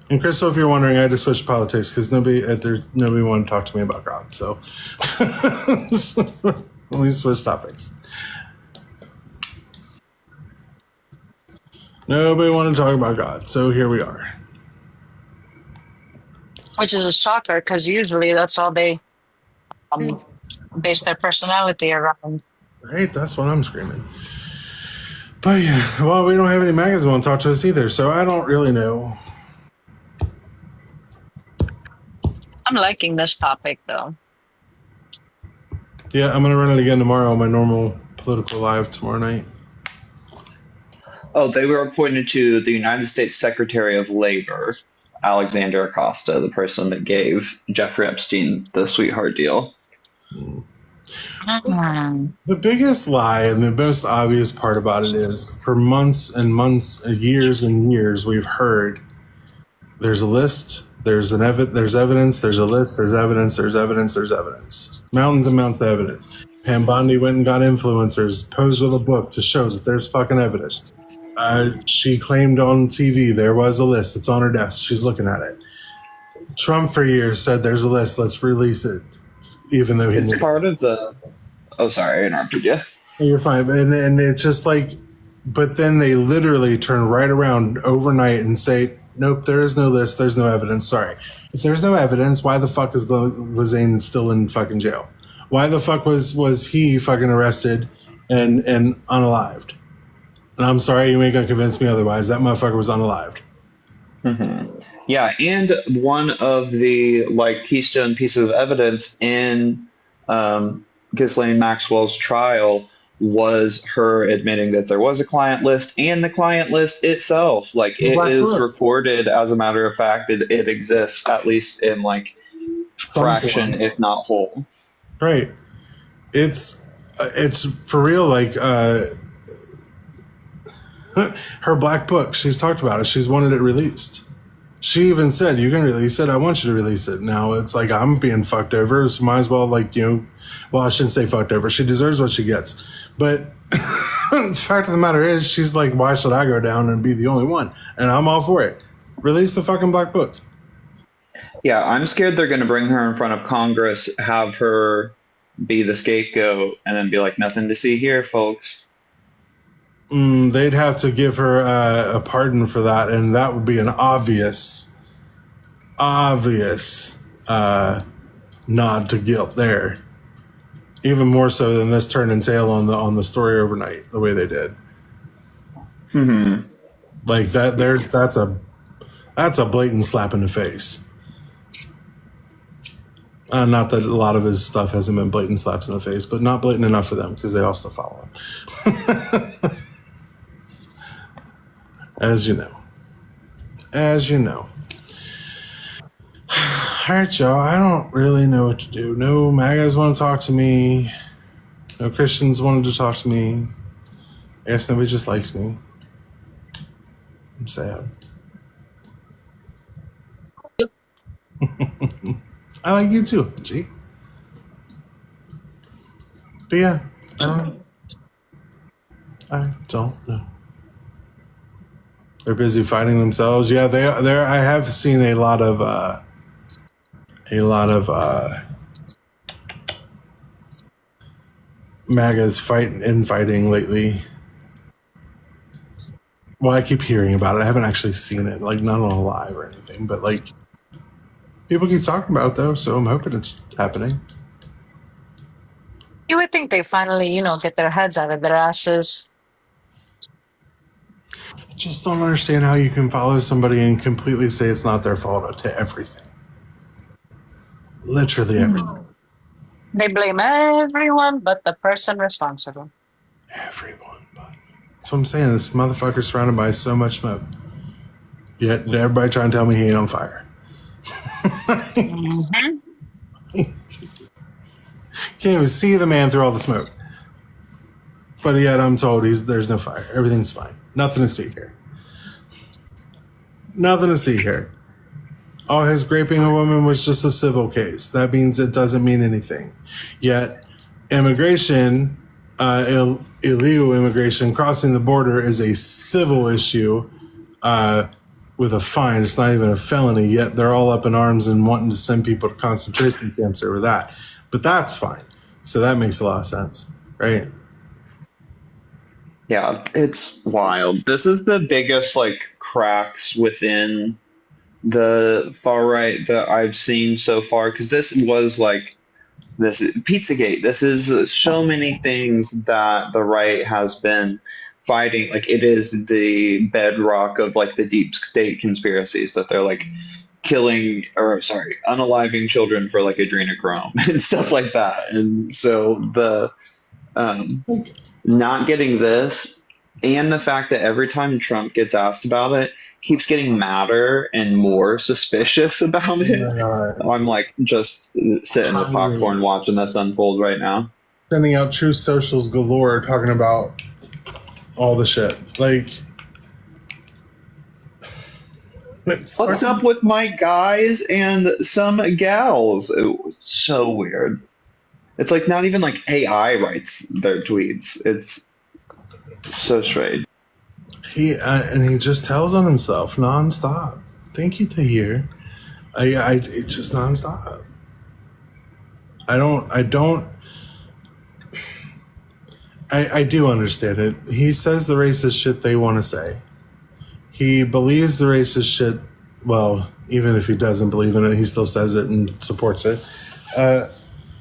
And Crystal, if you're wondering, I just switched politics because nobody wanted to talk to me about God. So we switched topics. Nobody wanted to talk about God, so here we are. Which is a shocker because usually that's all they base their personality around. Right, that's what I'm screaming. But yeah, well, we don't have any magazines that want to talk to us either, so I don't really know. I'm liking this topic though. Yeah, I'm going to run it again tomorrow on my normal political live tomorrow night. Oh, they were appointed to the United States Secretary of Labor, Alexander Acosta, the person that gave Jeffrey Epstein the sweetheart deal. The biggest lie and the most obvious part about it is for months and months, years and years, we've heard there's a list, there's evidence, there's a list, there's evidence, there's evidence, there's evidence. Mountains and mountains of evidence. Pam Bondi went and got influencers, posed with a book to show that there's fucking evidence. She claimed on TV there was a list. It's on her desk. She's looking at it. Trump for years said there's a list. Let's release it. Even though it's part of the... Oh, sorry, I interrupted you. You're fine. And it's just like... But then they literally turn right around overnight and say, nope, there is no list. There's no evidence. Sorry. If there's no evidence, why the fuck is Ghislaine still in fucking jail? Why the fuck was he fucking arrested and unalived? And I'm sorry, you ain't gonna convince me otherwise. That motherfucker was unalived. Mm-hmm. Yeah, and one of the keystone pieces of evidence in Ghislaine Maxwell's trial was her admitting that there was a client list and the client list itself. It is recorded as a matter of fact that it exists, at least in fraction, if not whole. Right. It's for real. Her black book, she's talked about it. She's wanted it released. She even said, you can release it. I want you to release it. Now it's like, I'm being fucked over. So might as well well, I shouldn't say fucked over. She deserves what she gets. But the fact of the matter is, she's like, why should I go down and be the only one? And I'm all for it. Release the fucking black book. Yeah, I'm scared they're going to bring her in front of Congress, have her be the scapegoat, and then be like, nothing to see here, folks. They'd have to give her a pardon for that, and that would be an obvious obvious nod to guilt there. Even more so than this turn and tail on the story overnight, the way they did. Mm-hmm. Like that's a blatant slap in the face. Not that a lot of his stuff hasn't been blatant slaps in the face, but not blatant enough for them because they all still follow him. As you know. All right, y'all. I don't really know what to do. No MAGAs want to talk to me. No Christians wanted to talk to me. I guess nobody just likes me. I'm sad. I like you too, G. But yeah, I don't know. They're busy fighting themselves. Yeah, they're. I have seen a lot of MAGAs fighting lately. Well, I keep hearing about it. I haven't actually seen it, like not on a live or anything, but like people keep talking about it though, so I'm hoping it's happening. You would think they finally, get their heads out of their asses. Just don't understand how you can follow somebody and completely say it's not their fault to everything. Literally everything. They blame everyone but the person responsible. Everyone. That's what I'm saying. This motherfucker's surrounded by so much smoke. Yet everybody trying to tell me he ain't on fire. Mm-hmm. Can't even see the man through all the smoke. But yet I'm told there's no fire. Everything's fine. Nothing to see here. All his raping a woman was just a civil case. That means it doesn't mean anything. Yet immigration, illegal immigration, crossing the border is a civil issue with a fine. It's not even a felony, yet they're all up in arms and wanting to send people to concentration camps over that. But that's fine. So that makes a lot of sense, right? Yeah, it's wild. This is the biggest cracks within the far right that I've seen so far, because this was this Pizzagate. This is so many things that the right has been fighting. It is the bedrock of the deep state conspiracies that they're unaliving children for adrenochrome and stuff like that. And so the not getting this, and the fact that every time Trump gets asked about it, keeps getting madder and more suspicious about it. I'm just sitting with popcorn watching this unfold right now. Sending out true socials galore talking about all the shit. What's up with my guys and some gals? It was so weird. It's not even AI writes their tweets. It's so strange. He just tells on himself nonstop. Thank you, Tahir. It's just nonstop. I do understand it. He says the racist shit they want to say. He believes the racist shit. Well, even if he doesn't believe in it, he still says it and supports it.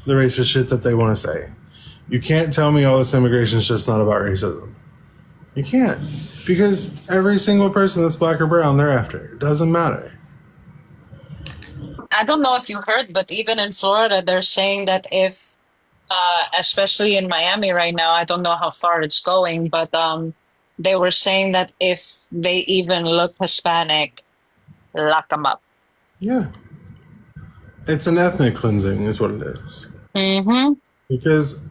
The racist shit that they want to say. You can't tell me all this immigration is just not about racism. You can't. Because every single person that's black or brown, they're after. It doesn't matter. I don't know if you heard, but even in Florida, they're saying that if, especially in Miami right now, I don't know how far it's going, but they were saying that if they even look Hispanic, lock them up. Yeah. It's an ethnic cleansing is what it is. Mm-hmm. Because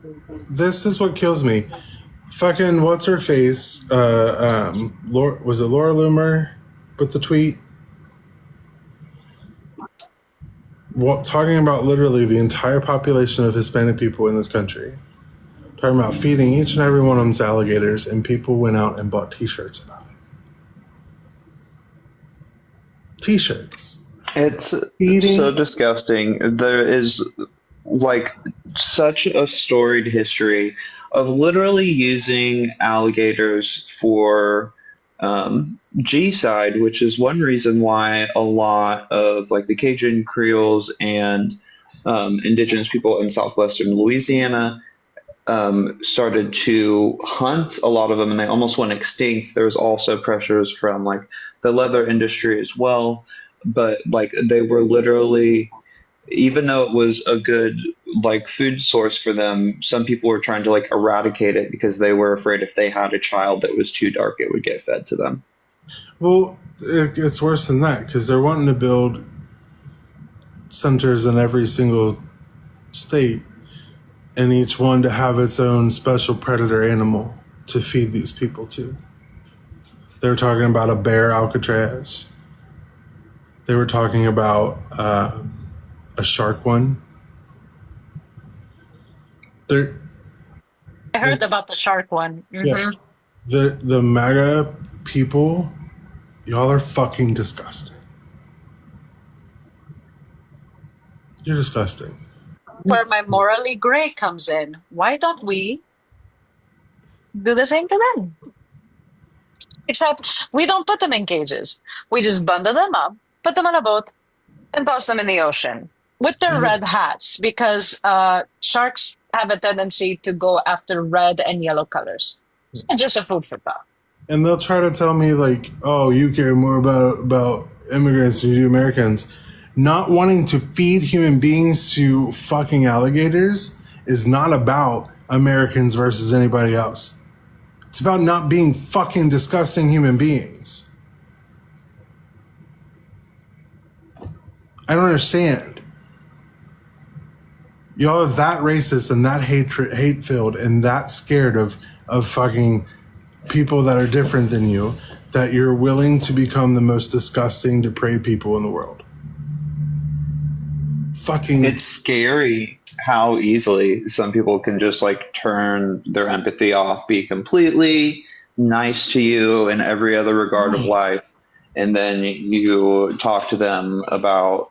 this is what kills me. Fucking what's her face? Was it Laura Loomer with the tweet? Talking about literally the entire population of Hispanic people in this country. Talking about feeding each and every one of them to alligators, and people went out and bought T-shirts about it. T-shirts. It's so disgusting. There is such a storied history of literally using alligators for G side, which is one reason why a lot of like the Cajun Creoles and indigenous people in southwestern Louisiana started to hunt a lot of them, and they almost went extinct. There's also pressures from like the leather industry as well, but like they were literally, even though it was a good like food source for them, some people were trying to like eradicate it because they were afraid if they had a child that was too dark, it would get fed to them. Well, it's worse than that because they're wanting to build centers in every single state, and each one to have its own special predator animal to feed these people to. They were talking about a bear Alcatraz. They were talking about a shark one. I heard about the shark one. Yeah. The MAGA people, y'all are fucking disgusting. You're disgusting. Where my morally gray comes in. Why don't we do the same to them? Except we don't put them in cages. We just bundle them up, put them on a boat, and toss them in the ocean with their red hats because sharks have a tendency to go after red and yellow colors. And just a food for thought. And they'll try to tell me like, oh, you care more about immigrants than you do Americans. Not wanting to feed human beings to fucking alligators is not about Americans versus anybody else. It's about not being fucking disgusting human beings. I don't understand. Y'all are that racist and that hate-filled and that scared of fucking people that are different than you that you're willing to become the most disgusting, depraved people in the world. Fucking. It's scary how easily some people can just like turn their empathy off, be completely nice to you in every other regard of life, and then you talk to them about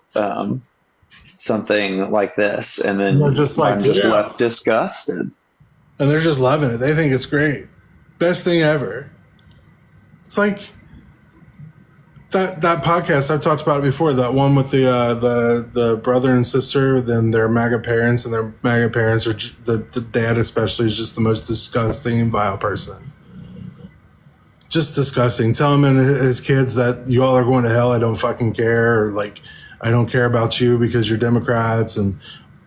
something like this, and then they're just like, I'm just left disgusted. And they're just loving it. They think it's great. Best thing ever. It's like that podcast, I've talked about it before, that one with the brother and sister, then their MAGA parents, and their MAGA parents are the dad especially is just the most disgusting and vile person. Just disgusting. Tell him and his kids that you all are going to hell. I don't fucking care. Or like, I don't care about you because you're Democrats, and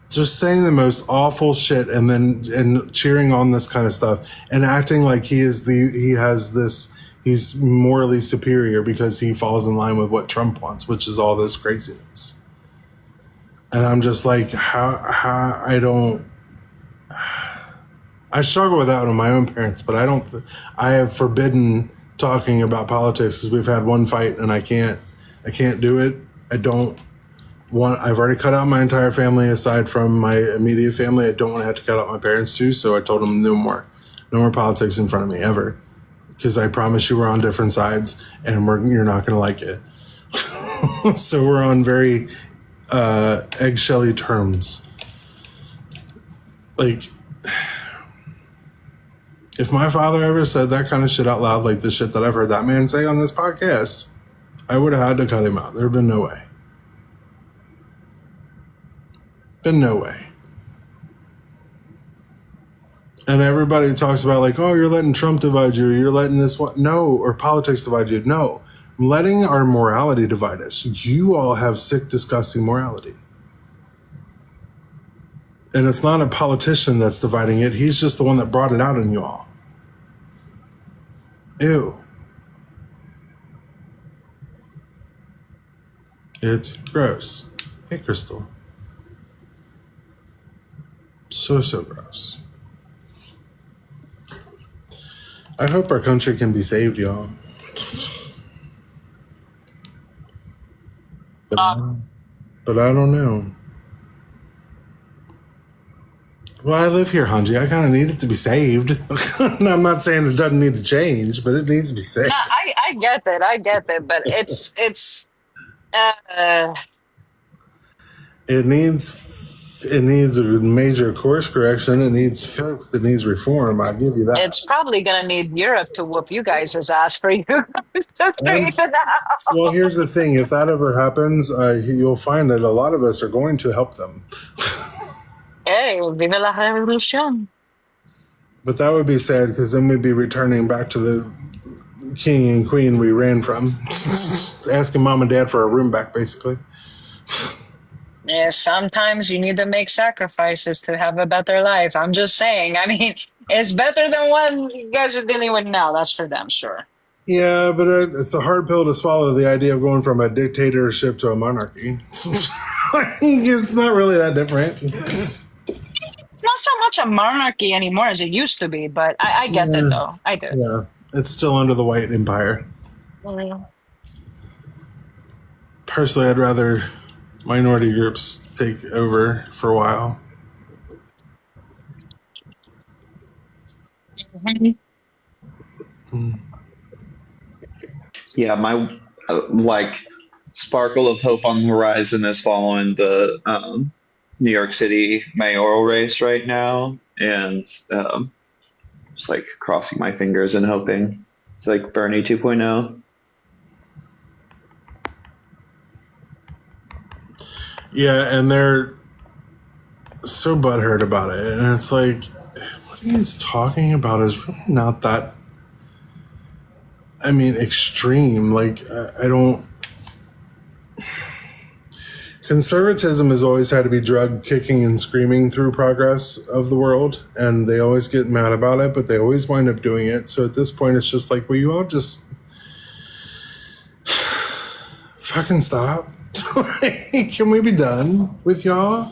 just saying the most awful shit, and then cheering on this kind of stuff and acting like he's morally superior because he falls in line with what Trump wants, which is all this craziness. And I'm just like, how I struggle with that with my own parents, but I have forbidden talking about politics because we've had one fight and I can't do it. I've already cut out my entire family aside from my immediate family. I don't want to have to cut out my parents too. So I told them no more politics in front of me ever. Because I promise you we're on different sides and you're not going to like it. So we're on very eggshelly terms. Like, if my father ever said that kind of shit out loud, like the shit that I've heard that man say on this podcast, I would have had to cut him out. There would have been no way. Been no way. And everybody talks about like, oh, you're letting Trump divide you, or you're letting this one. No, or politics divide you. No, I'm letting our morality divide us. You all have sick, disgusting morality. And it's not a politician that's dividing it. He's just the one that brought it out in you all. Ew. It's gross. Hey, Crystal. So gross. I hope our country can be saved, y'all. But I don't know. Well, I live here, Hanji. I kind of need it to be saved. I'm not saying it doesn't need to change, but it needs to be saved. No, I get it, but it's It needs it needs a major course correction. It needs fixed. It needs reform. I give you that. It's probably gonna need Europe to whoop you guys' ass for you guys to And, straighten out. well, here's the thing: if that ever happens, you'll find that a lot of us are going to help them. Hey, vive la revolution. But that would be sad because then we'd be returning back to the king and queen we ran from, asking mom and dad for a room back, basically. Yeah, sometimes you need to make sacrifices to have a better life. I'm just saying. I mean, it's better than what you guys are dealing with now. That's for damn sure. Yeah, but it's a hard pill to swallow, the idea of going from a dictatorship to a monarchy. It's not really that different. It's not so much a monarchy anymore as it used to be, but I get it though. I do. Yeah, it's still under the white empire. Mm. Personally, I'd rather minority groups take over for a while. Mhm. Yeah, my like sparkle of hope on the horizon is following the New York City mayoral race right now, and just like crossing my fingers and hoping it's like Bernie 2.0. Yeah, and they're so butthurt about it, and it's like, what he's talking about is really not that. I mean, extreme. Like, I don't. Conservatism has always had to be drug kicking and screaming through progress of the world, and they always get mad about it, but they always wind up doing it. So at this point, it's just like, will you all just fucking stop? Can we be done with y'all?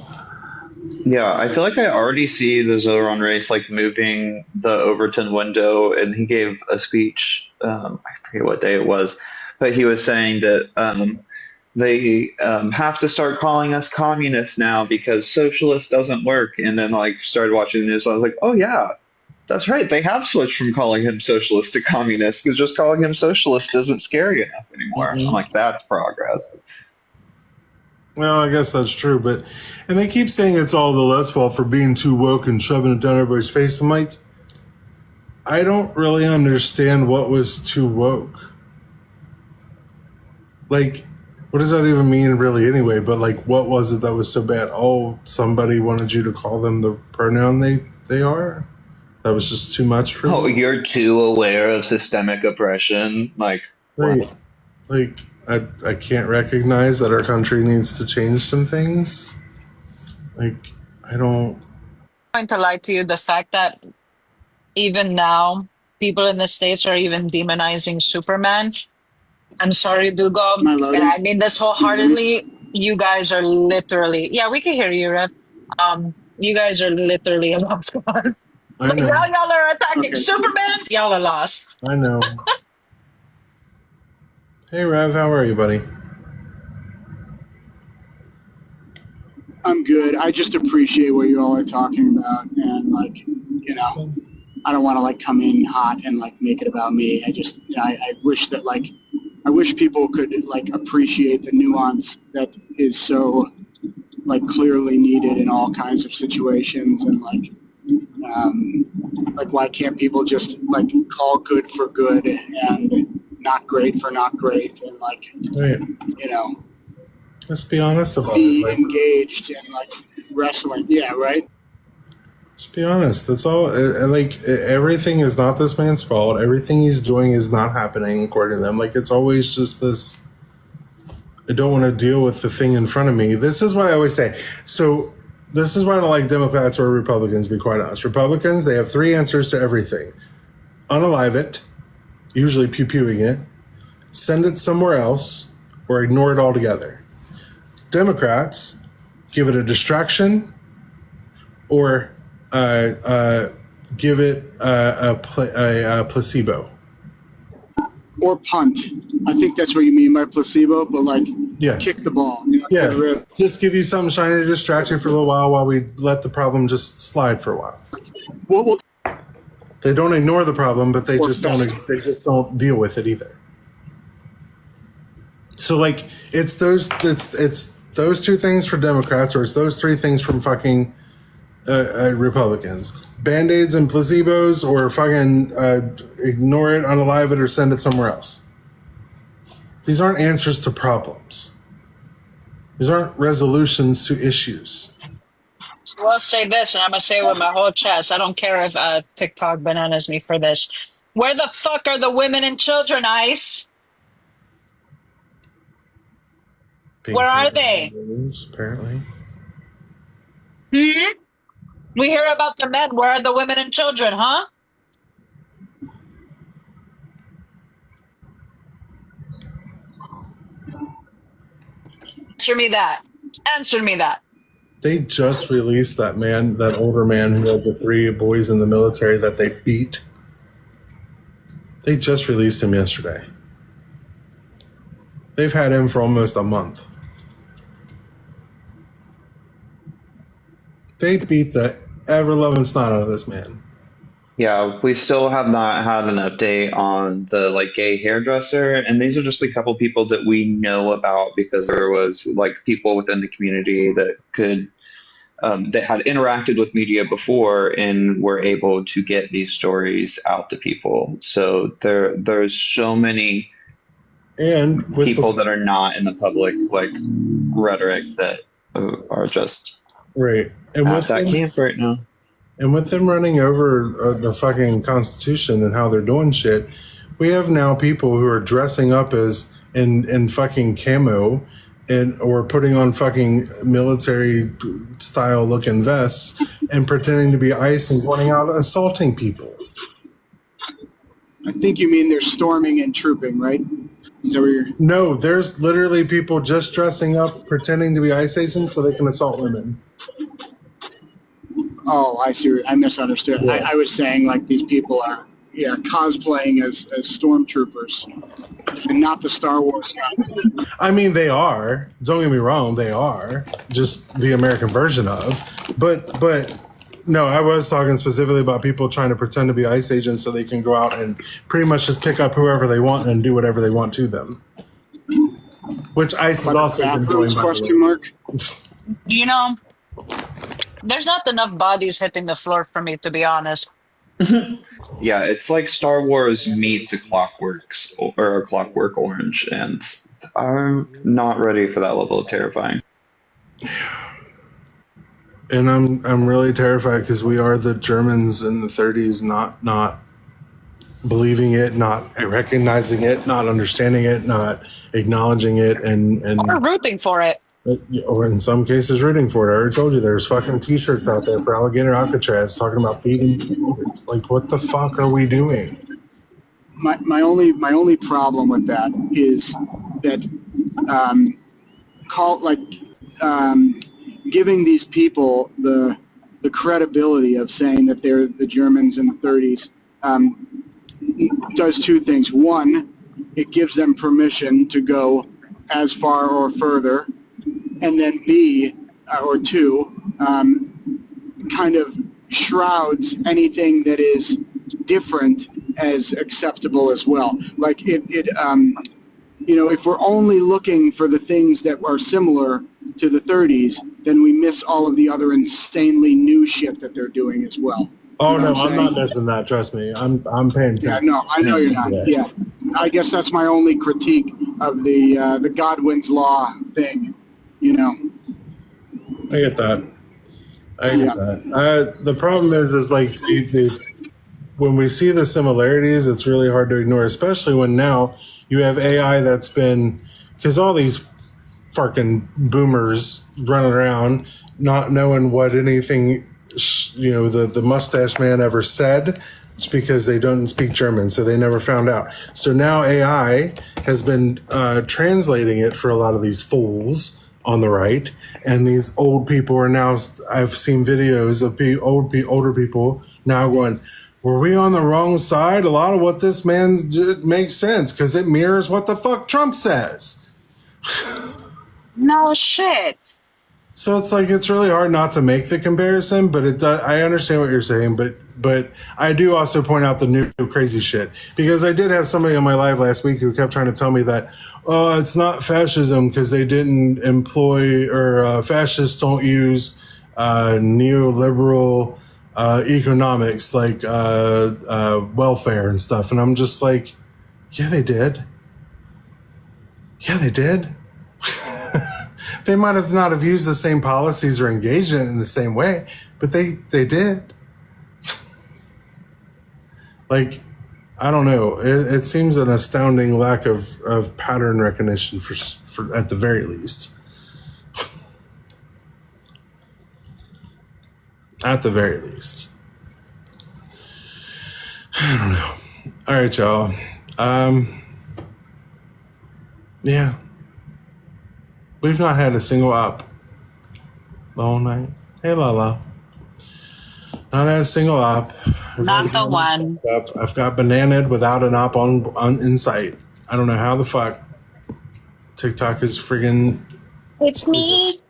Yeah, I feel like I already see the Zoran race like moving the Overton window, and he gave a speech. I forget what day it was, but he was saying that they have to start calling us communists now because socialist doesn't work. And then like started watching the news. I was like, oh yeah, that's right. They have switched from calling him socialist to communist because just calling him socialist isn't scary enough anymore. Mhm. I'm like, that's progress. Well, I guess that's true, and they keep saying it's all the less fault for being too woke and shoving it down everybody's face. I'm like, I don't really understand what was too woke. Like, what does that even mean really anyway? But like, what was it that was so bad? Oh, somebody wanted you to call them the pronoun they are? That was just too much for Oh, you? you're too aware of systemic oppression. Like, Right. wow. Like, I can't recognize that our country needs to change some things. Like, I don't. I'm going to lie to you. The fact that even now people in the States are even demonizing Superman. I'm sorry, Dugald, Am I and loading? I mean this Can you hear me? wholeheartedly. You guys are literally, yeah, we can hear you, Rep. You guys are literally a lost cause. I Like know. now y'all are attacking Okay, cool. Superman. Y'all are lost. I know. Hey, Rev, how are you, buddy? I'm good. I just appreciate what you all are talking about, and like, I don't want to like come in hot and like make it about me. I wish that like, I wish people could like appreciate the nuance that is so like clearly needed in all kinds of situations, and like why can't people just like call good for good and not great for not great, and like, Right. Let's be honest about it. be Like, engaged in like wrestling. Yeah, right. just be honest. That's all. Everything is not this man's fault. Everything he's doing is not happening according to them. Like, it's always just this. I don't want to deal with the thing in front of me. This is what I always say. So this is why I don't like Democrats or Republicans, to be quite honest. Republicans, they have three answers to everything. Unalive it, usually pew-pewing it, send it somewhere else, or ignore it altogether. Democrats, give it a distraction, or give it a placebo. Or punt. I think that's what you mean by placebo, but like Yeah. kick the ball. Yeah, get rid of- just give you something shiny to distract you for a little while we let the problem just slide for a while. We'll They don't ignore the problem, but they Or just don't deal with it either. So like it's those two things for Democrats, or it's those three things from fucking Republicans. Band-Aids and placebos, or fucking ignore it, unalive it, or send it somewhere else. These aren't answers to problems. These aren't resolutions to issues. So I'll say this, and I'm going to say it with my whole chest. I don't care if TikTok bananas me for this. Where the fuck are the women and children, ICE? Where are they? Apparently. Hmm? We hear about the men. Where are the women and children, huh? Answer me that. Answer me that. They just released that older man who had the 3 boys in the military that they beat. They just released him yesterday. They've had him for almost a month. They beat the ever-loving snot out of this man. Yeah, we still have not had an update on the gay hairdresser, and these are just a couple people that we know about because there was people within the community that could that had interacted with media before and were able to get these stories out to people. So there's so many people that are not in the public rhetoric that are just right and at with that them, camp right now. And with them running over the fucking Constitution and how they're doing shit, we have now people who are dressing up as in fucking camo or putting on fucking military style looking vests and pretending to be ICE and going out assaulting people. I think you mean they're storming and trooping, right? Is that where you're... No, there's literally people just dressing up, pretending to be ICE agents so they can assault women. Oh, I see. I misunderstood. Yeah. I was saying these people are, cosplaying as stormtroopers, and not the Star Wars guys. I mean, they are. Don't get me wrong, they are. Just the American version of. But no, I was talking specifically about people trying to pretend to be ICE agents so they can go out and pretty much just pick up whoever they want and do whatever they want to them. Which ICE is also been doing. Question mark. There's not enough bodies hitting the floor for me, to be honest. Yeah, it's like Star Wars meets a Clockwork Orange, and I'm not ready for that level of terrifying. And I'm really terrified because we are the Germans in the 30s, not believing it, not recognizing it, not understanding it, not acknowledging it, and or rooting for it. Or in some cases rooting for it. I already told you there's fucking t-shirts out there for Alligator Alcatraz talking about feeding teenagers. What the fuck are we doing? My only problem with that is that giving these people the credibility of saying that they're the Germans in the 30s does two things. One, it gives them permission to go as far or further. And then B, or two, kind of shrouds anything that is different as acceptable as well. If we're only looking for the things that are similar to the 30s, then we miss all of the other insanely new shit that they're doing as well. Oh, no, I'm not missing that. Trust me. I'm paying attention. Yeah, no, I know you're not. Yeah. I guess that's my only critique of the Godwin's Law thing. I get that. The problem is when we see the similarities, it's really hard to ignore, especially when now you have AI that's been, because all these fucking boomers running around not knowing what anything, the mustache man ever said. It's because they don't speak German, so they never found out. So now AI has been translating it for a lot of these fools on the right, and these old people are now. I've seen videos of older people now going, "Were we on the wrong side?" A lot of what this man did makes sense because it mirrors what the fuck Trump says. No shit. So it's really hard not to make the comparison, but I understand what you're saying. But But I do also point out the new crazy shit, because I did have somebody on my live last week who kept trying to tell me that, oh, it's not fascism because they didn't employ, or fascists don't use neoliberal economics like welfare and stuff. And I'm just like, yeah, they did. Yeah, they did. They might have not have used the same policies or engaged in it in the same way, but they did. Like, I don't know. It seems an astounding lack of pattern recognition for at the very least. At the very least. I don't know. All right, y'all. Yeah. We've not had a single op the whole night. Hey, Lala. Not had a single op. Not the one. I've got bananaed without an op on in sight. I don't know how the fuck TikTok is friggin'. It's me.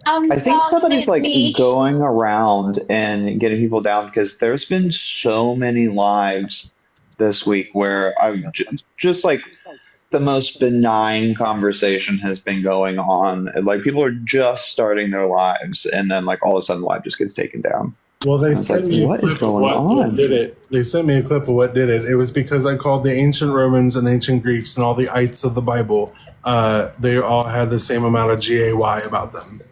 I think somebody's like going around and getting people down, because there's been so many lives this week where I've just like the most benign conversation has been going on. Like, people are just starting their lives, and then like all of a sudden the live just gets taken down. Well, they sent me what is going on? What did it? They sent me a clip of what did it. It was because I called the ancient Romans and ancient Greeks and all the ites of the Bible. They all had the same amount of GAY about them.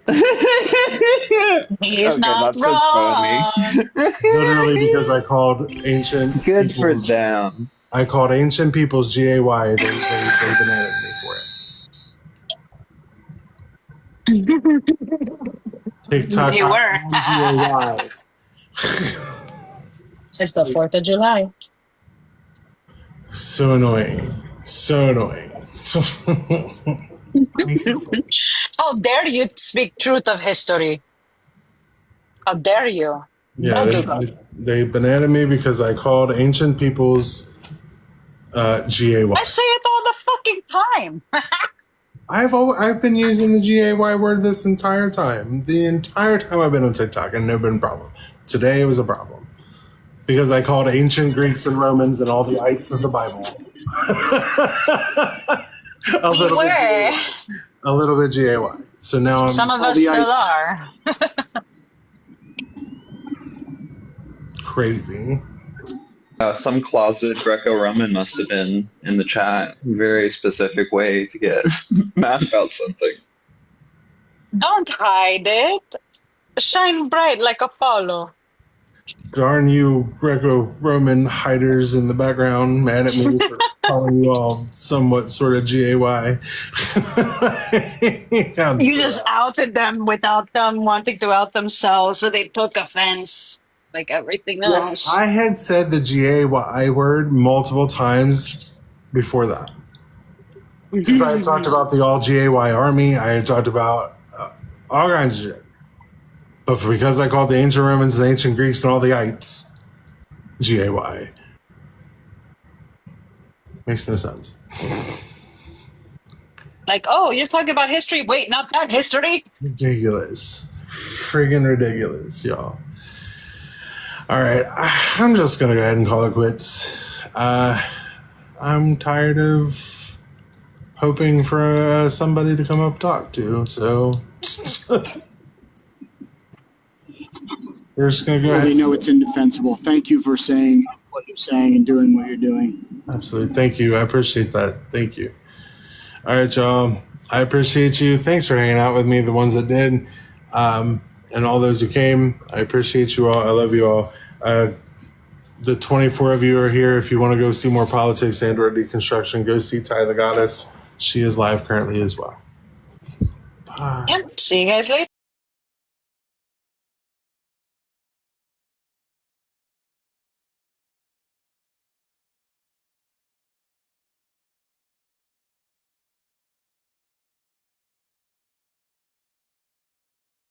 He's not wrong. Literally, because I called ancient. Good for them. I called ancient people's GAY. They bananas me for it. TikTok. You were. GAY. It's the 4th of July. So annoying. So annoying. How dare you speak truth of history? How dare you? Yeah, they banana me because I called ancient people's GAY. I say it all the fucking time. I've been using the GAY word this entire time. The entire time I've been on TikTok, and never been a problem. Today it was a problem because I called ancient Greeks and Romans and all the ites of the Bible. a little bit GAY. So now I'm some of us still are. Crazy. Some closet Greco-Roman must have been in the chat. Very specific way to get mad about something. Don't hide it. Shine bright like Apollo. Darn you, Greco-Roman hiders in the background, mad at me for calling you all somewhat sort of GAY. You just outed them without them wanting to out themselves, so they took offense. Like everything else. I had said the GAY word multiple times before that. Because I had talked about the all GAY army. I had talked about all kinds of shit. But because I called the ancient Romans and the ancient Greeks and all the ites GAY. Makes no sense. Like, oh, you're talking about history? Wait, not that history? Ridiculous. Friggin' ridiculous, y'all. All right, I'm just going to go ahead and call it quits. I'm tired of hoping for somebody to come up talk to, so we're just going to go ahead. They know it's indefensible. Thank you for saying what you're saying and doing what you're doing. Absolutely. Thank you. I appreciate that. Thank you. All right, y'all. I appreciate you. Thanks for hanging out with me, the ones that did. And all those who came, I appreciate you all. I love you all. The 24 of you are here. If you want to go see more politics and or deconstruction, go see Ty the Goddess. She is live currently as well. Bye. Yep. See you guys later.